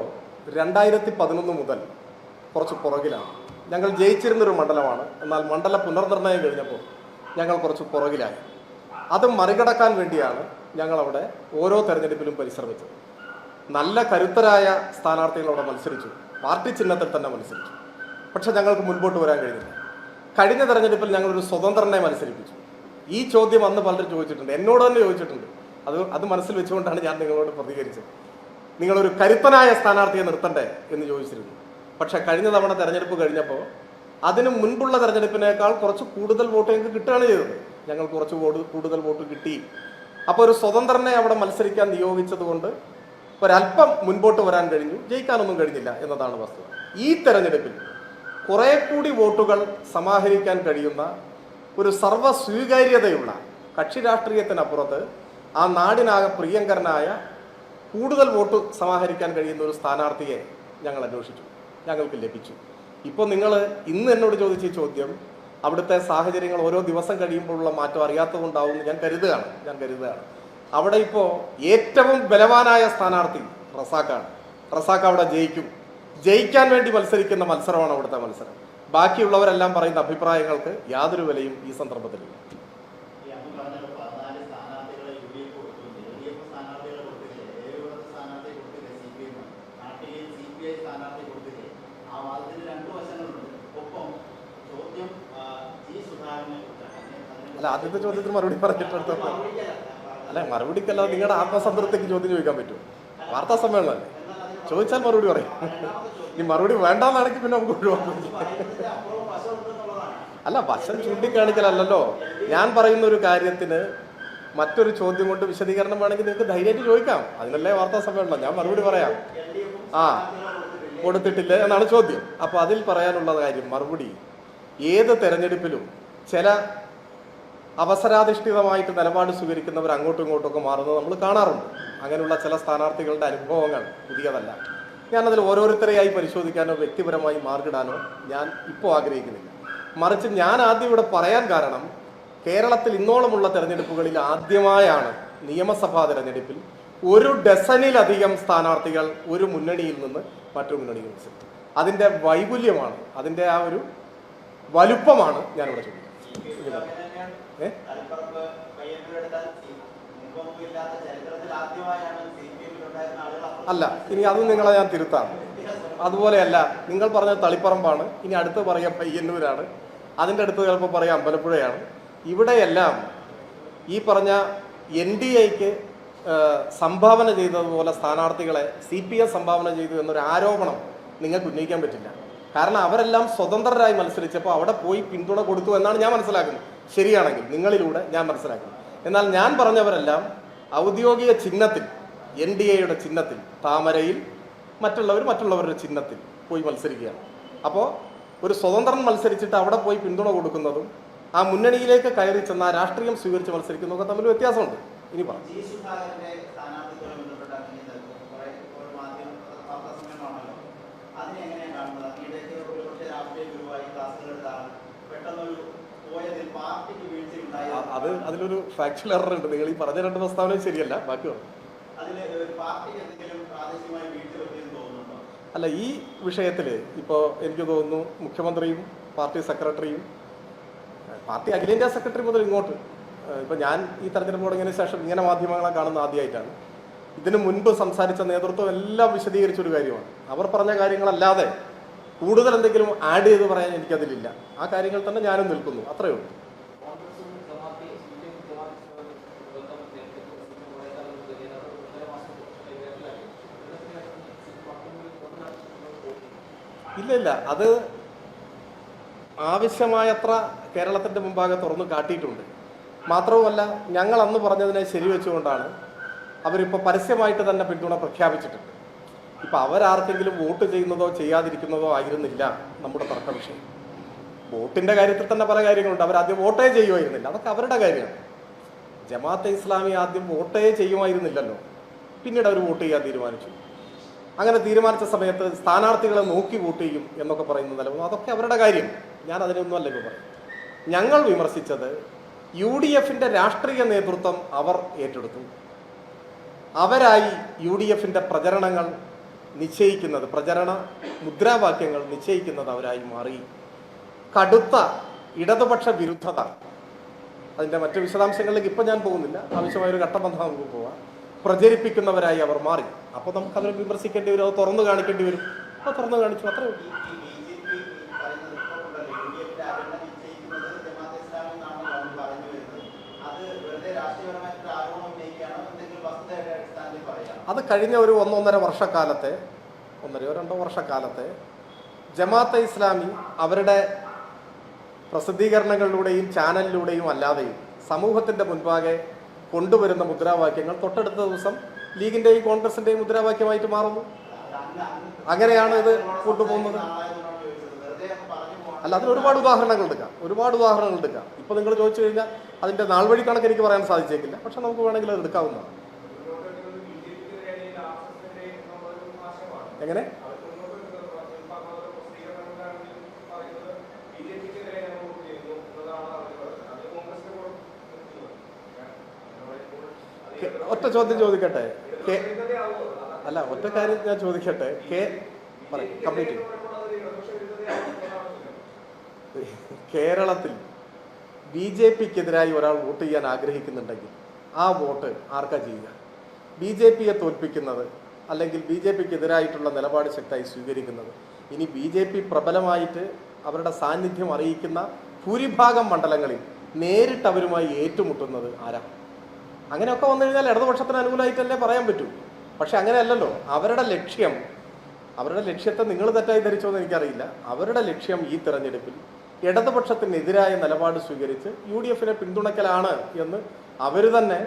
2011 മുതൽ കുറച്ച് പുറകിലാണ്. ഞങ്ങൾ ജയിച്ചിരുന്നൊരു മണ്ഡലമാണ്. എന്നാൽ മണ്ഡല പുനർനിർണ്ണയം കഴിഞ്ഞപ്പോൾ ഞങ്ങൾ കുറച്ച് പുറകിലായി. അത് മറികടക്കാൻ വേണ്ടിയാണ് ഞങ്ങളവിടെ ഓരോ തെരഞ്ഞെടുപ്പിലും പരിശ്രമിച്ചത്. നല്ല കരുത്തരായ സ്ഥാനാർത്ഥികൾ അവിടെ മത്സരിച്ചു, പാർട്ടി ചിഹ്നത്തിൽ തന്നെ മത്സരിച്ചു. പക്ഷെ ഞങ്ങൾക്ക് മുൻപോട്ട് വരാൻ കഴിഞ്ഞില്ല. കഴിഞ്ഞ തെരഞ്ഞെടുപ്പിൽ ഞങ്ങളൊരു സ്വതന്ത്രനെ മത്സരിപ്പിച്ചു. ഈ ചോദ്യം അന്ന് പലരും ചോദിച്ചിട്ടുണ്ട്, എന്നോട് തന്നെ ചോദിച്ചിട്ടുണ്ട്. അത് മനസ്സിൽ വെച്ചുകൊണ്ടാണ് ഞാൻ നിങ്ങളോട് പ്രതികരിച്ചത്. നിങ്ങളൊരു കരുത്തനായ സ്ഥാനാർത്ഥിയെ നിർത്തണ്ടേ എന്ന് ചോദിച്ചിരുന്നു. പക്ഷെ കഴിഞ്ഞ തവണ തെരഞ്ഞെടുപ്പ് കഴിഞ്ഞപ്പോൾ അതിന് മുൻപുള്ള തെരഞ്ഞെടുപ്പിനേക്കാൾ കുറച്ച് കൂടുതൽ വോട്ട് ഞങ്ങൾക്ക് കിട്ടുകയാണ് ചെയ്തത്. ഞങ്ങൾക്ക് കുറച്ച് കൂടുതൽ വോട്ട് കിട്ടി. അപ്പോൾ ഒരു സ്വതന്ത്രനെ അവിടെ മത്സരിക്കാൻ നിയോഗിച്ചത് കൊണ്ട് ഒരല്പം മുൻപോട്ട് വരാൻ കഴിഞ്ഞു. ജയിക്കാനൊന്നും കഴിഞ്ഞില്ല എന്നതാണ് വസ്തുത. ഈ തെരഞ്ഞെടുപ്പിൽ കുറെ കൂടി വോട്ടുകൾ സമാഹരിക്കാൻ കഴിയുന്ന ഒരു സർവ്വസ്വീകാര്യതയുള്ള കക്ഷി രാഷ്ട്രീയത്തിനപ്പുറത്ത് ആ നാടിനാകെ പ്രിയങ്കരനായ കൂടുതൽ വോട്ട് സമാഹരിക്കാൻ കഴിയുന്ന ഒരു സ്ഥാനാർത്ഥിയെ ഞങ്ങൾ അന്വേഷിച്ചു, ഞങ്ങൾക്ക് ലഭിച്ചു. ഇപ്പോൾ നിങ്ങൾ ഇന്ന് എന്നോട് ചോദിച്ച ചോദ്യം അവിടുത്തെ സാഹചര്യങ്ങൾ ഓരോ ദിവസം കഴിയുമ്പോഴുള്ള മാറ്റം അറിയാത്തതുകൊണ്ടാവും ഞാൻ കരുതുകയാണ്. അവിടെ ഇപ്പോൾ ഏറ്റവും ബലവാനായ സ്ഥാനാർത്ഥി റസാഖാണ്. റസാഖ് അവിടെ ജയിക്കാൻ വേണ്ടി മത്സരിക്കുന്ന മത്സരമാണ് അവിടുത്തെ മത്സരം. ബാക്കിയുള്ളവരെല്ലാം പറയുന്ന അഭിപ്രായങ്ങൾക്ക് യാതൊരു വിലയും ഈ സന്ദർഭത്തിലില്ല. അല്ല, ആദ്യത്തെ ചോദ്യത്തിന് മറുപടി പറഞ്ഞിട്ട് അല്ല, മറുപടിക്കല്ലാതെ നിങ്ങളുടെ ആത്മസംതൃപ്തിക്ക് ചോദ്യം ചോദിക്കാൻ പറ്റുമോ? വാർത്താ സമ്മേളനമല്ലേ, ചോദിച്ചാൽ മറുപടി പറയും. ഈ മറുപടി വേണ്ടാന്നാണെങ്കിൽ പിന്നെ നമുക്ക് ഒഴിവാക്കും. അല്ല, വശം ചൂണ്ടിക്കാണിക്കലല്ലോ. ഞാൻ പറയുന്ന ഒരു കാര്യത്തിന് മറ്റൊരു ചോദ്യം കൊണ്ട് വിശദീകരണം വേണമെങ്കിൽ നിങ്ങൾക്ക് ധൈര്യമായിട്ട് ചോദിക്കാം. അതിനല്ലേ വാർത്താ സമ്മേളനം. ഞാൻ മറുപടി പറയാം. കൊടുത്തിട്ടില്ല എന്നാണ് ചോദ്യം. അപ്പോൾ അതിൽ പറയാനുള്ള കാര്യം, മറുപടി ഏത് തെരഞ്ഞെടുപ്പിലും ചില അവസരാധിഷ്ഠിതമായിട്ട് നിലപാട് സ്വീകരിക്കുന്നവർ അങ്ങോട്ടും ഇങ്ങോട്ടുമൊക്കെ മാറുന്നത് നമ്മൾ കാണാറുണ്ട്. അങ്ങനെയുള്ള ചില സ്ഥാനാർത്ഥികളുടെ അനുഭവങ്ങൾ പുതിയതല്ല. ഞാനതിൽ ഓരോരുത്തരെയായി പരിശോധിക്കാനോ വ്യക്തിപരമായി മാർക്കിടാനോ ഞാൻ ഇപ്പോൾ ആഗ്രഹിക്കുന്നില്ല. മറിച്ച് ഞാൻ ആദ്യം ഇവിടെ പറയാൻ കാരണം, കേരളത്തിൽ ഇന്നോളമുള്ള തെരഞ്ഞെടുപ്പുകളിൽ ആദ്യമായാണ് നിയമസഭാ തെരഞ്ഞെടുപ്പിൽ 1 ഡസനിലധികം സ്ഥാനാർത്ഥികൾ ഒരു മുന്നണിയിൽ നിന്ന് മറ്റൊരു മുന്നണിയിൽ മത്സരിക്കും. അതിൻ്റെ വൈപുല്യമാണ്, അതിൻ്റെ ആ ഒരു വലുപ്പമാണ് ഞാനിവിടെ ചോദിക്കുന്നത്. അല്ല, ഇനി അത് നിങ്ങളെ ഞാൻ തിരുത്താം. അതുപോലെയല്ല, നിങ്ങൾ പറഞ്ഞത് തളിപ്പറമ്പാണ്, ഇനി അടുത്ത് പറയാം പയ്യന്നൂരാണ്, അതിൻ്റെ അടുത്ത് ചിലപ്പോൾ പറയാം അമ്പലപ്പുഴയാണ്. ഇവിടെയെല്ലാം ഈ പറഞ്ഞ NDAക്ക് സംഭാവന ചെയ്തതുപോലെ സ്ഥാനാർത്ഥികളെ CPM സംഭാവന ചെയ്തു എന്നൊരു ആരോപണം നിങ്ങൾക്ക് ഉന്നയിക്കാൻ പറ്റില്ല. കാരണം അവരെല്ലാം സ്വതന്ത്രരായി മത്സരിച്ചപ്പോൾ അവിടെ പോയി പിന്തുണ കൊടുത്തു എന്നാണ് ഞാൻ മനസ്സിലാക്കുന്നത്. ശരിയാണെങ്കിൽ നിങ്ങളിലൂടെ ഞാൻ മനസ്സിലാക്കുന്നു. എന്നാൽ ഞാൻ പറഞ്ഞവരെല്ലാം ഔദ്യോഗിക ചിഹ്നത്തിൽ, NDAയുടെ ചിഹ്നത്തിൽ, താമരയിൽ, മറ്റുള്ളവരുടെ ചിഹ്നത്തിൽ പോയി മത്സരിക്കുകയാണ്. അപ്പോൾ ഒരു സ്വതന്ത്രൻ മത്സരിച്ചിട്ട് അവിടെ പോയി പിന്തുണ കൊടുക്കുന്നതും ആ മുന്നണിയിലേക്ക് കയറി ചെന്ന രാഷ്ട്രീയം സ്വീകരിച്ച് മത്സരിക്കുന്നതൊക്കെ തമ്മിൽ വ്യത്യാസമുണ്ട്. ഇനി പറഞ്ഞു അതിലൊരു ഫാക്ച്വൽ എറർ ഉണ്ട്. നിങ്ങൾ ഈ പറഞ്ഞ 2 പ്രസ്താവനയും ശരിയല്ല. ബാക്കി പറഞ്ഞു. അല്ല, ഈ വിഷയത്തിൽ ഇപ്പോൾ എനിക്ക് തോന്നുന്നു മുഖ്യമന്ത്രിയും പാർട്ടി സെക്രട്ടറിയും, പാർട്ടി അഖിലേന്ത്യാ സെക്രട്ടറി മുതൽ ഇങ്ങോട്ട്, ഇപ്പം ഞാൻ ഈ തെരഞ്ഞെടുപ്പ് തുടങ്ങിയതിന് ശേഷം ഇങ്ങനെ മാധ്യമങ്ങളെ കാണുന്ന ആദ്യമായിട്ടാണ്. ഇതിനു മുൻപ് സംസാരിച്ച നേതൃത്വം എല്ലാം വിശദീകരിച്ചൊരു കാര്യമാണ്. അവർ പറഞ്ഞ കാര്യങ്ങളല്ലാതെ കൂടുതൽ എന്തെങ്കിലും ആഡ് ചെയ്ത് പറയാൻ എനിക്കതിലില്ല. ആ കാര്യങ്ങൾ തന്നെ ഞാനും നിൽക്കുന്നു, അത്രയേ ഉള്ളൂ. ഇല്ല, അത് ആവശ്യമായത്ര കേരളത്തിൻ്റെ മുമ്പാകെ തുറന്നു കാട്ടിയിട്ടുണ്ട്. മാത്രവുമല്ല, ഞങ്ങൾ അന്ന് പറഞ്ഞതിനെ ശരിവെച്ചുകൊണ്ടാണ് അവരിപ്പോൾ പരസ്യമായിട്ട് തന്നെ പിന്തുണ പ്രഖ്യാപിച്ചിട്ടുണ്ട്. ഇപ്പം അവരാർക്കെങ്കിലും വോട്ട് ചെയ്യുന്നതോ ചെയ്യാതിരിക്കുന്നതോ ആയിരുന്നില്ല നമ്മുടെ തർക്ക വിഷയം. വോട്ടിൻ്റെ കാര്യത്തിൽ തന്നെ പല കാര്യങ്ങളുണ്ട്. അവരാദ്യം വോട്ടേ ചെയ്യുമായിരുന്നില്ല, അതൊക്കെ അവരുടെ കാര്യമാണ്. ജമാഅത്തെ ഇസ്ലാമി ആദ്യം വോട്ടേ ചെയ്യുമായിരുന്നില്ലല്ലോ, പിന്നീട് അവർ വോട്ട് ചെയ്യാൻ തീരുമാനിച്ചു. അങ്ങനെ തീരുമാനിച്ച സമയത്ത് സ്ഥാനാർത്ഥികളെ നോക്കി വോട്ട് ചെയ്യും എന്നൊക്കെ പറയുന്ന നിലവിൽ അതൊക്കെ അവരുടെ കാര്യം. ഞാൻ അതിനൊന്നും അല്ല ഇപ്പോൾ പറയും. ഞങ്ങൾ വിമർശിച്ചത് UDFിൻ്റെ രാഷ്ട്രീയ നേതൃത്വം അവർ ഏറ്റെടുത്തു. അവരായി UDFിൻ്റെ പ്രചരണങ്ങൾ നിശ്ചയിക്കുന്നത്, പ്രചരണ മുദ്രാവാക്യങ്ങൾ നിശ്ചയിക്കുന്നത് അവരായി മാറി. കടുത്ത ഇടതുപക്ഷ വിരുദ്ധത, അതിൻ്റെ മറ്റു വിശദാംശങ്ങളിലേക്ക് ഇപ്പം ഞാൻ പോകുന്നില്ല, ആവശ്യമായൊരു ഘട്ടബന്ധം നമുക്ക് പോവാം, പ്രചരിപ്പിക്കുന്നവരായി അവർ മാറി. അപ്പോൾ നമുക്ക് അതിനെ വിമർശിക്കേണ്ടി വരും, അത് തുറന്നു കാണിക്കേണ്ടി വരും. അത് തുറന്നു കാണിച്ചു, അത്രേ ഉള്ളൂ. അത് കഴിഞ്ഞ ഒരു 1-1.5 വർഷക്കാലത്തെ 1-2 വർഷക്കാലത്തെ ജമാഅത്തെ ഇസ്ലാമി അവരുടെ പ്രസിദ്ധീകരണങ്ങളിലൂടെയും ചാനലിലൂടെയും അല്ലാതെയും സമൂഹത്തിൻ്റെ മുൻപാകെ കൊണ്ടുവരുന്ന മുദ്രാവാക്യങ്ങൾ തൊട്ടടുത്ത ദിവസം ലീഗിൻ്റെയും കോൺഗ്രസിൻ്റെയും മുദ്രാവാക്യമായിട്ട് മാറുന്നു. അങ്ങനെയാണ് ഇത് കൊണ്ടുപോകുന്നത്. അല്ല, അതിന് ഒരുപാട് ഉദാഹരണങ്ങൾ എടുക്കാം. ഇപ്പോൾ നിങ്ങൾ ചോദിച്ചു കഴിഞ്ഞാൽ അതിൻ്റെ നാൾ വഴി കണക്ക് എനിക്ക് പറയാൻ സാധിച്ചേക്കില്ല, പക്ഷെ നമുക്ക് വേണമെങ്കിൽ അത് എടുക്കാവുന്നതാണ്. എങ്ങനെ? ഒറ്റ ചോദ്യം ചോദിക്കട്ടെ, അല്ല ഒറ്റ കാര്യം ഞാൻ ചോദിക്കട്ടെ, കംപ്ലീറ്റ്. കേരളത്തിൽ BJPക്കെതിരായി ഒരാൾ വോട്ട് ചെയ്യാൻ ആഗ്രഹിക്കുന്നുണ്ടെങ്കിൽ ആ വോട്ട് ആർക്കാ ചെയ്യുക? BJPയെ തോൽപ്പിക്കുന്നത് അല്ലെങ്കിൽ BJPക്കെതിരായിട്ടുള്ള നിലപാട് ശക്തമായി സ്വീകരിക്കുന്നത്? ഇനി BJP പ്രബലമായിട്ട് അവരുടെ സാന്നിധ്യം അറിയിക്കുന്ന ഭൂരിഭാഗം മണ്ഡലങ്ങളിൽ നേരിട്ട് അവരുമായി ഏറ്റുമുട്ടുന്നത് ആരാ? അങ്ങനെയൊക്കെ വന്നു കഴിഞ്ഞാൽ ഇടതുപക്ഷത്തിന് അനുകൂലമായിട്ടല്ലേ പറയാൻ പറ്റൂ. പക്ഷെ അങ്ങനെയല്ലല്ലോ. അവരുടെ ലക്ഷ്യത്തെ നിങ്ങൾ തെറ്റായി ധരിച്ചോന്ന് എനിക്കറിയില്ല. അവരുടെ ലക്ഷ്യം ഈ തെരഞ്ഞെടുപ്പിൽ ഇടതുപക്ഷത്തിനെതിരായ നിലപാട് സ്വീകരിച്ച് UDFിനെ പിന്തുണയ്ക്കലാണ് എന്ന് അവർ തന്നെ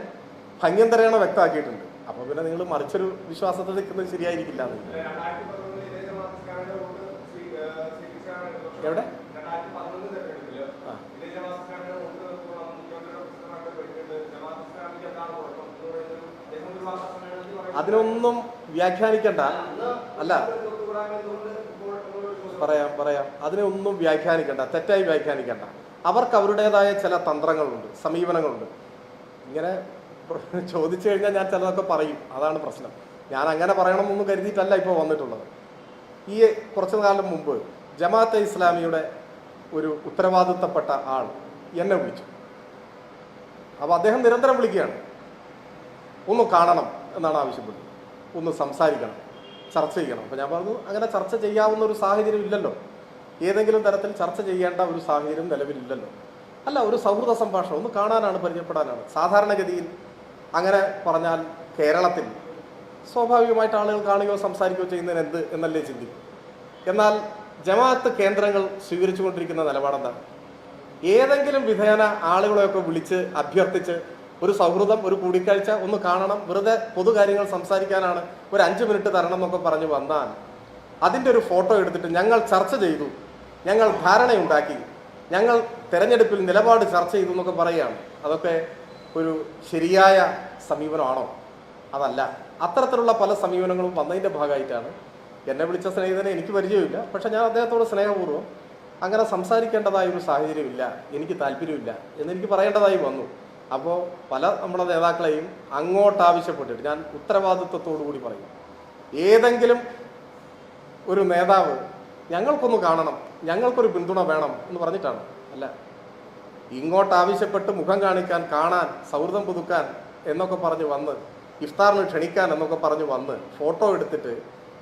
ഭംഗ്യന്തരേണ വ്യക്തമാക്കിയിട്ടുണ്ട്. അപ്പോൾ പിന്നെ നിങ്ങൾ മറിച്ചൊരു വിശ്വാസത്തിൽ നിൽക്കുന്നത് ശരിയായിരിക്കില്ല. എവിടെ? അതിനൊന്നും വ്യാഖ്യാനിക്കണ്ട. അല്ല, പറയാം. അതിനൊന്നും വ്യാഖ്യാനിക്കണ്ട, തെറ്റായി വ്യാഖ്യാനിക്കണ്ട. അവർക്ക് അവരുടേതായ ചില തന്ത്രങ്ങളുണ്ട്, സമീപനങ്ങളുണ്ട്. ഇങ്ങനെ ചോദിച്ചു കഴിഞ്ഞാൽ ഞാൻ ചിലതൊക്കെ പറയും, അതാണ് പ്രശ്നം. ഞാൻ അങ്ങനെ പറയണമെന്നൊന്നും കരുതിയിട്ടല്ല ഇപ്പോൾ വന്നിട്ടുള്ളത്. ഈ കുറച്ചു കാലം മുമ്പ് ജമാഅത്തെ ഇസ്ലാമിയുടെ ഒരു ഉത്തരവാദിത്തപ്പെട്ട ആൾ എന്നെ വിളിച്ചു. അപ്പോൾ അദ്ദേഹം നിരന്തരം വിളിക്കുകയാണ്, ഒന്ന് കാണണം എന്നാണ് ആവശ്യപ്പെട്ടത്, ഒന്ന് സംസാരിക്കണം, ചർച്ച ചെയ്യണം. അപ്പോൾ ഞാൻ പറഞ്ഞു, അങ്ങനെ ചർച്ച ചെയ്യാവുന്ന ഒരു സാഹചര്യം ഇല്ലല്ലോ, ഏതെങ്കിലും തരത്തിൽ ചർച്ച ചെയ്യേണ്ട ഒരു സാഹചര്യം നിലവിലില്ലല്ലോ. അല്ല, ഒരു സൗഹൃദ സംഭാഷണം, ഒന്ന് കാണാനാണ്, പരിചയപ്പെടാനാണ്. സാധാരണഗതിയിൽ അങ്ങനെ പറഞ്ഞാൽ കേരളത്തിൽ സ്വാഭാവികമായിട്ട് ആളുകൾ കാണുകയോ സംസാരിക്കുകയോ ചെയ്യുന്നതിന് എന്ത് എന്നല്ലേ ചിന്തിക്കും. എന്നാൽ ജമാഅത്ത് കേന്ദ്രങ്ങൾ സ്വീകരിച്ചു കൊണ്ടിരിക്കുന്ന നിലപാടെന്താണ്? ഏതെങ്കിലും വിധേന ആളുകളെയൊക്കെ വിളിച്ച് അഭ്യർത്ഥിച്ച് ഒരു സൗഹൃദം, ഒരു കൂടിക്കാഴ്ച, ഒന്ന് കാണണം, വെറുതെ പൊതുകാര്യങ്ങൾ സംസാരിക്കാനാണ്, ഒരു 5 മിനിറ്റ് തരണം എന്നൊക്കെ പറഞ്ഞു വന്നാൽ അതിൻ്റെ ഒരു ഫോട്ടോ എടുത്തിട്ട് ഞങ്ങൾ ചർച്ച ചെയ്തു, ഞങ്ങൾ ധാരണയുണ്ടാക്കി, ഞങ്ങൾ തെരഞ്ഞെടുപ്പിൽ നിലപാട് ചർച്ച ചെയ്തു എന്നൊക്കെ പറയുകയാണ്. അതൊക്കെ ഒരു ശരിയായ സമീപനമാണോ? അതല്ല. അത്തരത്തിലുള്ള പല സമീപനങ്ങളും വന്നതിൻ്റെ ഭാഗമായിട്ടാണ് എന്നെ വിളിച്ച സ്നേഹിതനെ എനിക്ക് പരിചയമില്ല, പക്ഷെ ഞാൻ അദ്ദേഹത്തോട് സ്നേഹപൂർവ്വം അങ്ങനെ സംസാരിക്കേണ്ടതായ ഒരു സാഹചര്യമില്ല, എനിക്ക് താല്പര്യമില്ല എന്നെനിക്ക് പറയേണ്ടതായി വന്നു. അപ്പോൾ പല നമ്മുടെ നേതാക്കളെയും അങ്ങോട്ട് ആവശ്യപ്പെട്ടിട്ട് ഞാൻ ഉത്തരവാദിത്വത്തോടു കൂടി പറയും, ഏതെങ്കിലും ഒരു നേതാവ് ഞങ്ങൾക്കൊന്ന് കാണണം, ഞങ്ങൾക്കൊരു പിന്തുണ വേണം എന്ന് പറഞ്ഞിട്ടാണ്. അല്ല, ഇങ്ങോട്ട് ആവശ്യപ്പെട്ട് മുഖം കാണിക്കാൻ, കാണാൻ, സൗഹൃദം പുതുക്കാൻ എന്നൊക്കെ പറഞ്ഞ് വന്ന്, ഇഫ്താറിന് ക്ഷണിക്കാൻ എന്നൊക്കെ പറഞ്ഞ് വന്ന് ഫോട്ടോ എടുത്തിട്ട്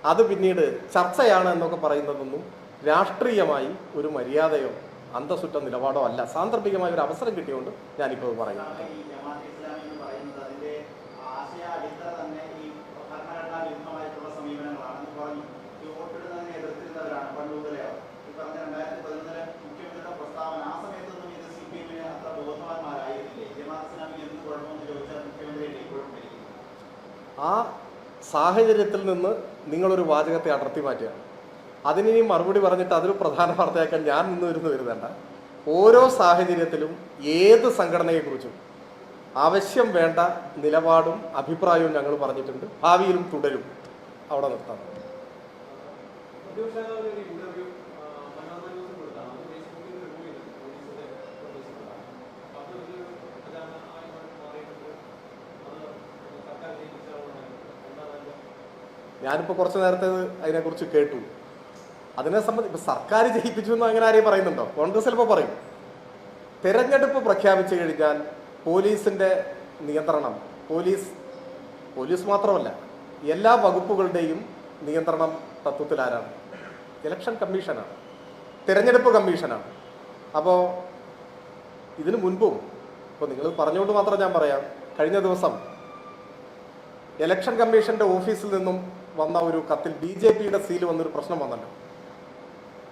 അത് പിന്നീട് ചർച്ചയാണ് എന്നൊക്കെ പറയുന്നതൊന്നും രാഷ്ട്രീയമായി ഒരു മര്യാദയോ അന്തസ്സുറ്റ നിലപാടോ അല്ല. സാന്ദർഭികമായ ഒരു അവസരം കിട്ടിയോണ്ട് ഞാനിപ്പോൾ പറയുന്നത്. ആ സാഹചര്യത്തിൽ നിന്ന് നിങ്ങളൊരു വാചകത്തെ അടർത്തി മാറ്റുകയാണ്. അതിനി മറുപടി പറഞ്ഞിട്ട് അതൊരു പ്രധാന വാർത്തയാക്കാൻ ഞാൻ നിന്ന് വരുന്നതല്ല. ഓരോ സാഹചര്യത്തിലും ഏത് സംഘടനയെക്കുറിച്ചും ആവശ്യം വേണ്ട നിലപാടും അഭിപ്രായവും ഞങ്ങൾ പറഞ്ഞിട്ടുണ്ട്. ഭാവിയിലും തുടരും. അവിടെ നിർത്താം. ഞാനിപ്പോൾ കുറച്ച് നേരത്തെ അതിനെക്കുറിച്ച് കേട്ടു. അതിനെ സംബന്ധിച്ച് സർക്കാർ ജയിപ്പിച്ചു എന്ന് അങ്ങനെ ആരെയും പറയുന്നുണ്ടോ? കോൺഗ്രസ് ചിലപ്പോൾ പറയും. തെരഞ്ഞെടുപ്പ് പ്രഖ്യാപിച്ചു കഴിഞ്ഞാൽ പോലീസിൻ്റെ നിയന്ത്രണം, പോലീസ് മാത്രമല്ല എല്ലാ വകുപ്പുകളുടെയും നിയന്ത്രണം തത്വത്തിൽ ആരാണ്? ഇലക്ഷൻ കമ്മീഷനാണ്, തെരഞ്ഞെടുപ്പ് കമ്മീഷനാണ്. അപ്പോൾ ഇതിനു മുൻപും, ഇപ്പോൾ നിങ്ങൾ പറഞ്ഞുകൊണ്ട് മാത്രം ഞാൻ പറയാം, കഴിഞ്ഞ ദിവസം ഇലക്ഷൻ കമ്മീഷൻ്റെ ഓഫീസിൽ നിന്നും വന്ന ഒരു കത്തിൽ BJPയുടെ സീല് വന്നൊരു പ്രശ്നം വന്നല്ലോ.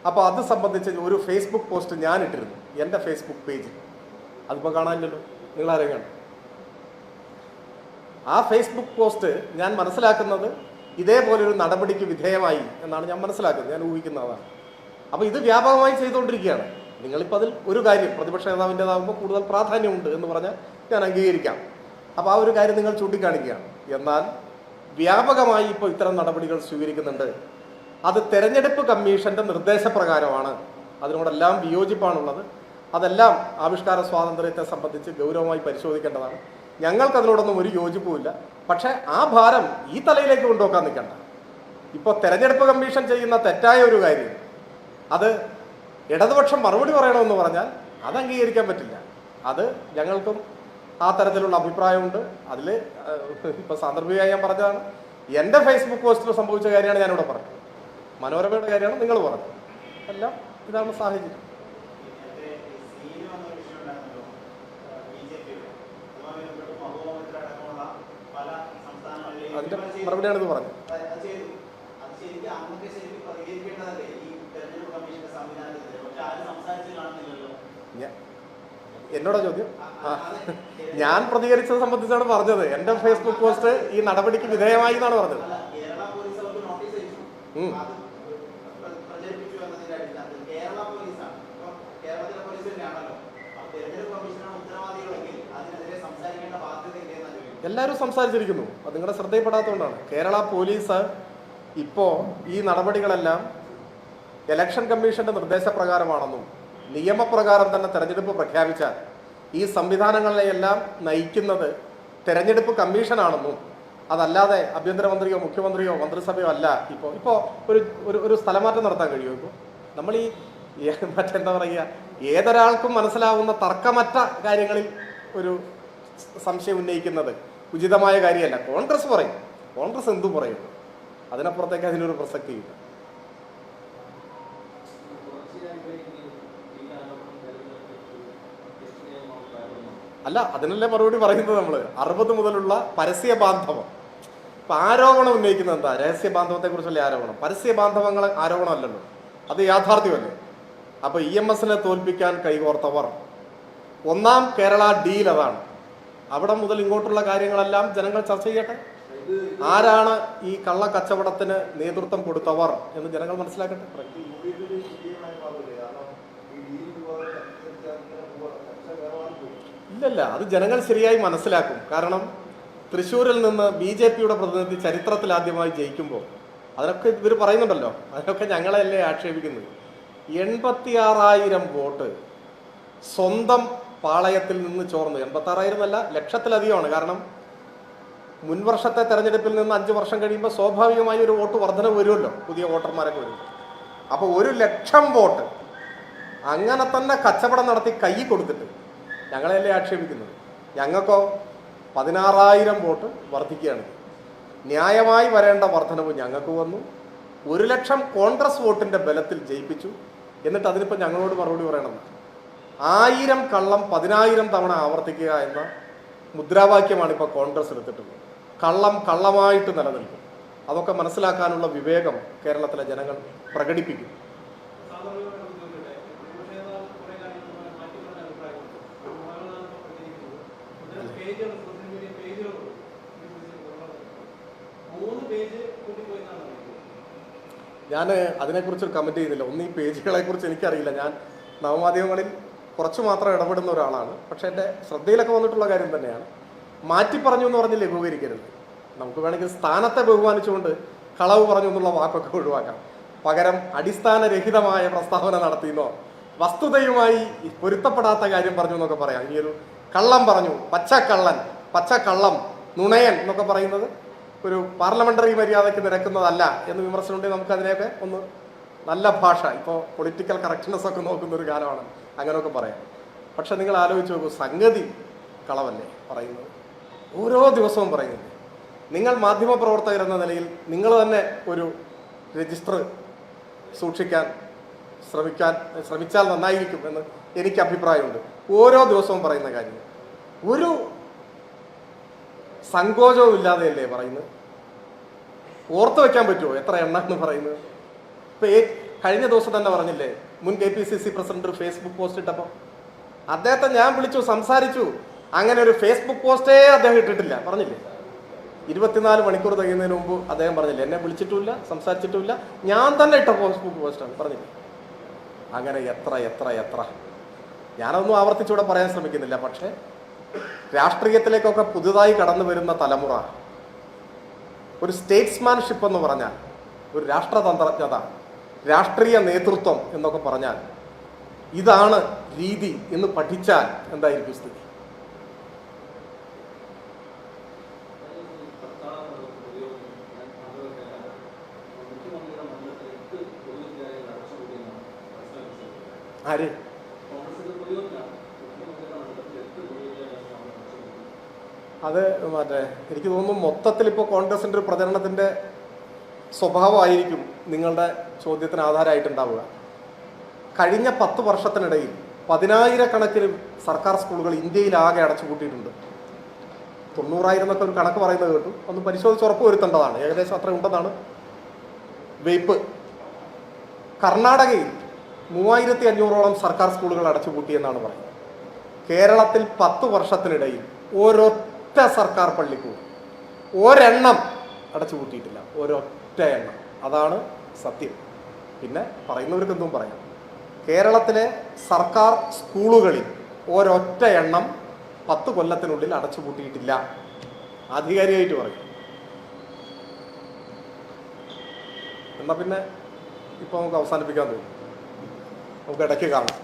അപ്പോൾ അത് സംബന്ധിച്ച് ഒരു ഫേസ്ബുക്ക് പോസ്റ്റ് ഞാൻ ഇട്ടിരുന്നു എൻ്റെ ഫേസ്ബുക്ക് പേജിൽ. അതിപ്പോൾ കാണാനില്ലല്ലോ, നിങ്ങളാരെയും കാണും. ആ ഫേസ്ബുക്ക് പോസ്റ്റ് ഞാൻ മനസ്സിലാക്കുന്നത് ഇതേപോലൊരു നടപടിക്ക് വിധേയമായി എന്നാണ് ഞാൻ മനസ്സിലാക്കുന്നത്, ഞാൻ ഊഹിക്കുന്നതാണ്. അപ്പോൾ ഇത് വ്യാപകമായി ചെയ്തുകൊണ്ടിരിക്കുകയാണ്. നിങ്ങളിപ്പോൾ അതിൽ ഒരു കാര്യം പ്രതിപക്ഷ നേതാവിൻ്റെതാകുമ്പോൾ കൂടുതൽ പ്രാധാന്യമുണ്ട് എന്ന് പറഞ്ഞാൽ ഞാൻ അംഗീകരിക്കാം. അപ്പോൾ ആ ഒരു കാര്യം നിങ്ങൾ ചൂണ്ടിക്കാണിക്കുകയാണ്. എന്നാൽ വ്യാപകമായി ഇപ്പോൾ ഇത്തരം നടപടികൾ സ്വീകരിക്കുന്നുണ്ട്. അത് തെരഞ്ഞെടുപ്പ് കമ്മീഷൻ്റെ നിർദ്ദേശപ്രകാരമാണ്. അതിനോടെല്ലാം വിയോജിപ്പാണുള്ളത്. അതെല്ലാം ആവിഷ്കാര സ്വാതന്ത്ര്യത്തെ സംബന്ധിച്ച് ഗൗരവമായി പരിശോധിക്കേണ്ടതാണ്. ഞങ്ങൾക്ക് അതിനോടൊന്നും ഒരു യോജിപ്പുമില്ല. പക്ഷേ ആ ഭാരം ഈ തലയിലേക്ക് കൊണ്ടുപോക്കാൻ നിൽക്കണ്ട. ഇപ്പോൾ തെരഞ്ഞെടുപ്പ് കമ്മീഷൻ ചെയ്യുന്ന തെറ്റായ ഒരു കാര്യം അത് ഇടതുപക്ഷം മറുപടി പറയണമെന്ന് പറഞ്ഞാൽ അത് അംഗീകരിക്കാൻ പറ്റില്ല. അത് ഞങ്ങൾക്കും ആ തരത്തിലുള്ള അഭിപ്രായമുണ്ട്. അതിൽ ഇപ്പോൾ സാന്ദർഭികമായി ഞാൻ പറഞ്ഞതാണ്. എൻ്റെ ഫേസ്ബുക്ക് പോസ്റ്റിൽ സംഭവിച്ച കാര്യമാണ് ഞാനിവിടെ പറഞ്ഞത്. മനോരമയുടെ കാര്യമാണ് നിങ്ങൾ പറഞ്ഞത്. എല്ലാം ഇതാണ് സാഹചര്യം. അതിൻ്റെ മറുപടിയാണിത് പറഞ്ഞത്. എന്നോടാ ചോദ്യം? ഞാൻ പ്രതികരിച്ചത് സംബന്ധിച്ചാണ് പറഞ്ഞത്. എൻ്റെ ഫേസ്ബുക്ക് പോസ്റ്റ് ഈ നടപടിക്ക് വിധേയമായി എന്നാണ് പറഞ്ഞത്. എല്ലാവരും സംസാരിച്ചിരിക്കുന്നു. അത് നിങ്ങളുടെ ശ്രദ്ധയിൽപ്പെടാത്തതുകൊണ്ടാണ്. കേരള പോലീസ് ഇപ്പോൾ ഈ നടപടികളെല്ലാം ഇലക്ഷൻ കമ്മീഷന്റെ നിർദ്ദേശപ്രകാരമാണെന്നും നിയമപ്രകാരം തന്നെ തെരഞ്ഞെടുപ്പ് പ്രഖ്യാപിച്ചാൽ ഈ സംവിധാനങ്ങളെയെല്ലാം നയിക്കുന്നത് തെരഞ്ഞെടുപ്പ് കമ്മീഷനാണെന്നും അതല്ലാതെ ആഭ്യന്തരമന്ത്രിയോ മുഖ്യമന്ത്രിയോ മന്ത്രിസഭയോ അല്ല. ഇപ്പോൾ ഒരു സ്ഥലമാറ്റം നടത്താൻ കഴിയുമോ? ഇപ്പോൾ നമ്മൾ ഈ മറ്റെന്താ പറയുക, ഏതൊരാൾക്കും മനസ്സിലാവുന്ന തർക്കമറ്റ കാര്യങ്ങളിൽ ഒരു സംശയം ഉന്നയിക്കുന്നത് ഉചിതമായ കാര്യമല്ല. കോൺഗ്രസ് പറയും, കോൺഗ്രസ് എന്തു പറയും, അതിനപ്പുറത്തേക്ക് അതിനൊരു പ്രസക്തിയില്ല. അല്ല, അതിനല്ലേ മറുപടി പറയുന്നത്. നമ്മൾ 60 മുതലുള്ള പരസ്യ ബാന്ധവം. ഇപ്പം ആരോപണം ഉന്നയിക്കുന്നത് എന്താ? രഹസ്യ ബാന്ധവത്തെ കുറിച്ചല്ലേ ആരോപണം. പരസ്യ ബാന്ധവങ്ങൾ ആരോപണമല്ലല്ലോ, അത് യാഥാർത്ഥ്യമല്ലേ. അപ്പോൾ EMSനെ തോൽപ്പിക്കാൻ കൈകോർത്തവർ, ഒന്നാം കേരള ഡീൽ അതാണ്. അവിടെ മുതൽ ഇങ്ങോട്ടുള്ള കാര്യങ്ങളെല്ലാം ജനങ്ങൾ ചർച്ച ചെയ്യട്ടെ. ആരാണ് ഈ കള്ള കച്ചവടത്തിന് നേതൃത്വം കൊടുത്തവർ എന്ന് ജനങ്ങൾ മനസ്സിലാക്കട്ടെ. ഇല്ലല്ല, അത് ജനങ്ങൾ ശരിയായി മനസ്സിലാക്കും. കാരണം തൃശ്ശൂരിൽ നിന്ന് BJPയുടെ പ്രതിനിധി ചരിത്രത്തിൽ ആദ്യമായി ജയിക്കുമ്പോൾ അതിനൊക്കെ ഇവർ പറയുന്നുണ്ടല്ലോ, അതിനൊക്കെ ഞങ്ങളല്ലേ ആക്ഷേപിക്കുന്നത്. 86,000 വോട്ട് സ്വന്തം പാളയത്തിൽ നിന്ന് ചോർന്നു. 86,000 അല്ല, ലക്ഷത്തിലധികമാണ്. കാരണം മുൻവർഷത്തെ തെരഞ്ഞെടുപ്പിൽ നിന്ന് 5 വർഷം കഴിയുമ്പോൾ സ്വാഭാവികമായി ഒരു വോട്ട് വർധന വരുമല്ലോ, പുതിയ വോട്ടർമാരൊക്കെ വരും. അപ്പോൾ 1,00,000 വോട്ട് അങ്ങനെ തന്നെ കച്ചവടം നടത്തി കൈ കൊടുത്തിട്ട് ഞങ്ങളെയല്ലേ ആക്ഷേപിക്കുന്നത്. ഞങ്ങൾക്കോ 16,000 വോട്ട് വർദ്ധിക്കുകയാണ്. ന്യായമായി വരേണ്ട വർധനവ് ഞങ്ങൾക്ക് വന്നു. 1,00,000 കോൺഗ്രസ് വോട്ടിൻ്റെ ബലത്തിൽ ജയിപ്പിച്ചു. എന്നിട്ട് അതിനിപ്പോൾ ഞങ്ങളോട് മറുപടി പറയണം. 1000 കള്ളം 10,000 തവണ ആവർത്തിക്കുക എന്ന മുദ്രാവാക്യമാണ് ഇപ്പോൾ കോൺഗ്രസ് എടുത്തിട്ടുള്ളത്. കള്ളം കള്ളമായിട്ട് നിലനിൽക്കും. അതൊക്കെ മനസ്സിലാക്കാനുള്ള വിവേകം കേരളത്തിലെ ജനങ്ങൾ പ്രകടിപ്പിക്കും. ഞാൻ അതിനെക്കുറിച്ചൊരു കമൻറ്റ് ചെയ്യുന്നില്ല. ഒന്ന് ഈ പേജുകളെ കുറിച്ച് എനിക്കറിയില്ല. ഞാൻ നവമാധ്യമങ്ങളിൽ കുറച്ച് മാത്രം ഇടപെടുന്ന ഒരാളാണ്. പക്ഷേ എൻ്റെ ശ്രദ്ധയിലൊക്കെ വന്നിട്ടുള്ള കാര്യം തന്നെയാണ്. മാറ്റി പറഞ്ഞു എന്ന് പറഞ്ഞ് ലഘൂകരിക്കരുത്. നമുക്ക് വേണമെങ്കിൽ സ്ഥാനത്തെ ബഹുമാനിച്ചുകൊണ്ട് കളവ് പറഞ്ഞു എന്നുള്ള വാക്കൊക്കെ ഒഴിവാക്കാം. പകരം അടിസ്ഥാനരഹിതമായ പ്രസ്താവന നടത്തിയെന്നോ വസ്തുതയുമായി പൊരുത്തപ്പെടാത്ത കാര്യം പറഞ്ഞു എന്നൊക്കെ പറയാം. ഇനിയൊരു കള്ളം പറഞ്ഞു, പച്ചക്കള്ളൻ, പച്ചക്കള്ളം, നുണയൻ എന്നൊക്കെ പറയുന്നത് ഒരു പാർലമെന്ററി മര്യാദയ്ക്ക് നിരക്കുന്നതല്ല എന്ന് വിമർശനമുണ്ടെങ്കിൽ നമുക്കതിനെയൊക്കെ ഒന്ന് നല്ല ഭാഷ, ഇപ്പോൾ പൊളിറ്റിക്കൽ കറക്റ്റ്നെസ് ഒക്കെ നോക്കുന്ന ഒരു കാലമാണ്, അങ്ങനെയൊക്കെ പറയാം. പക്ഷെ നിങ്ങൾ ആലോചിച്ച് നോക്കൂ, സംഗതി കളവല്ലേ പറയുന്നത്, ഓരോ ദിവസവും പറയുന്നത്. നിങ്ങൾ മാധ്യമപ്രവർത്തകരെന്ന നിലയിൽ നിങ്ങൾ തന്നെ ഒരു രജിസ്റ്റർ സൂക്ഷിക്കാൻ ശ്രമിച്ചാൽ നന്നായിരിക്കും എന്ന് എനിക്ക് അഭിപ്രായമുണ്ട്. ഓരോ ദിവസവും പറയുന്ന കാര്യം ഒരു സങ്കോചവും ഇല്ലാതെയല്ലേ പറയുന്നത്. ഓർത്തു വെക്കാൻ പറ്റുമോ എത്ര എണ്ണമെന്ന് പറയുന്നത്? ഇപ്പൊ കഴിഞ്ഞ ദിവസം തന്നെ പറഞ്ഞില്ലേ, മുൻ KPCC പ്രസിഡന്റ് ഒരു ഫേസ്ബുക്ക് പോസ്റ്റ് ഇട്ടപ്പോൾ അദ്ദേഹത്തെ ഞാൻ വിളിച്ചു, സംസാരിച്ചു. അങ്ങനെ ഒരു ഫേസ്ബുക്ക് പോസ്റ്റേ അദ്ദേഹം ഇട്ടിട്ടില്ല, പറഞ്ഞില്ലേ? 24 മണിക്കൂർ തികയുന്നതിന് മുമ്പ് അദ്ദേഹം പറഞ്ഞില്ലേ, എന്നെ വിളിച്ചിട്ടുമില്ല, സംസാരിച്ചിട്ടുമില്ല, ഞാൻ തന്നെ ഇട്ട ഫേസ്ബുക്ക് പോസ്റ്റാണ്, പറഞ്ഞില്ലേ? അങ്ങനെ എത്ര എത്ര എത്ര ഞാനൊന്നും ആവർത്തിച്ചൂടെ പറയാൻ ശ്രമിക്കുന്നില്ല. പക്ഷേ രാഷ്ട്രീയത്തിലേക്കൊക്കെ പുതുതായി കടന്നു വരുന്ന തലമുറ ഒരു സ്റ്റേറ്റ്സ്മാൻഷിപ്പ് എന്ന് പറഞ്ഞാൽ, ഒരു രാഷ്ട്രതന്ത്രജ്ഞത, രാഷ്ട്രീയ നേതൃത്വം എന്നൊക്കെ പറഞ്ഞാൽ ഇതാണ് രീതി എന്ന് പഠിച്ചാൽ എന്തായിരിക്കും സ്ഥിതി? ആര്? അത് മറ്റേ എനിക്ക് തോന്നുന്നു മൊത്തത്തിൽ ഇപ്പോൾ കോൺഗ്രസിൻ്റെ ഒരു പ്രചരണത്തിൻ്റെ സ്വഭാവമായിരിക്കും നിങ്ങളുടെ ചോദ്യത്തിന് ആധാരമായിട്ടുണ്ടാവുക. കഴിഞ്ഞ 10 വർഷത്തിനിടയിൽ 10,000-കണക്കിന് സർക്കാർ സ്കൂളുകൾ ഇന്ത്യയിലാകെ അടച്ചുപൂട്ടിയിട്ടുണ്ട്. 90,000 എന്നൊക്കെ ഒരു കണക്ക് പറയുന്നത് കേട്ടു. ഒന്ന് പരിശോധിച്ച് ഉറപ്പ് വരുത്തേണ്ടതാണ്. ഏകദേശം അത്ര ഉണ്ടെന്നാണ് വെയ്പ്പ്. കർണാടകയിൽ 3,500ഓളം സർക്കാർ സ്കൂളുകൾ അടച്ചുപൂട്ടിയെന്നാണ് പറയുന്നത്. കേരളത്തിൽ 10 വർഷത്തിനിടയിൽ ഒരൊറ്റ സർക്കാർ പള്ളിക്കൂട് ഒരെണ്ണം അടച്ചുപൂട്ടിയിട്ടില്ല, ഒരൊറ്റ എണ്ണം. അതാണ് സത്യം. പിന്നെ പറയുന്നവർക്ക് എന്തും പറയാം. കേരളത്തിലെ സർക്കാർ സ്കൂളുകളിൽ ഒരൊറ്റ എണ്ണം 10 കൊല്ലത്തിനുള്ളിൽ അടച്ചുപൂട്ടിയിട്ടില്ല, ആധികാരികമായിട്ട് പറയും. എന്നാൽ പിന്നെ ഇപ്പോൾ നമുക്ക് അവസാനിപ്പിക്കാൻ തോന്നും. നമുക്ക് ഇടയ്ക്ക് കാണാം.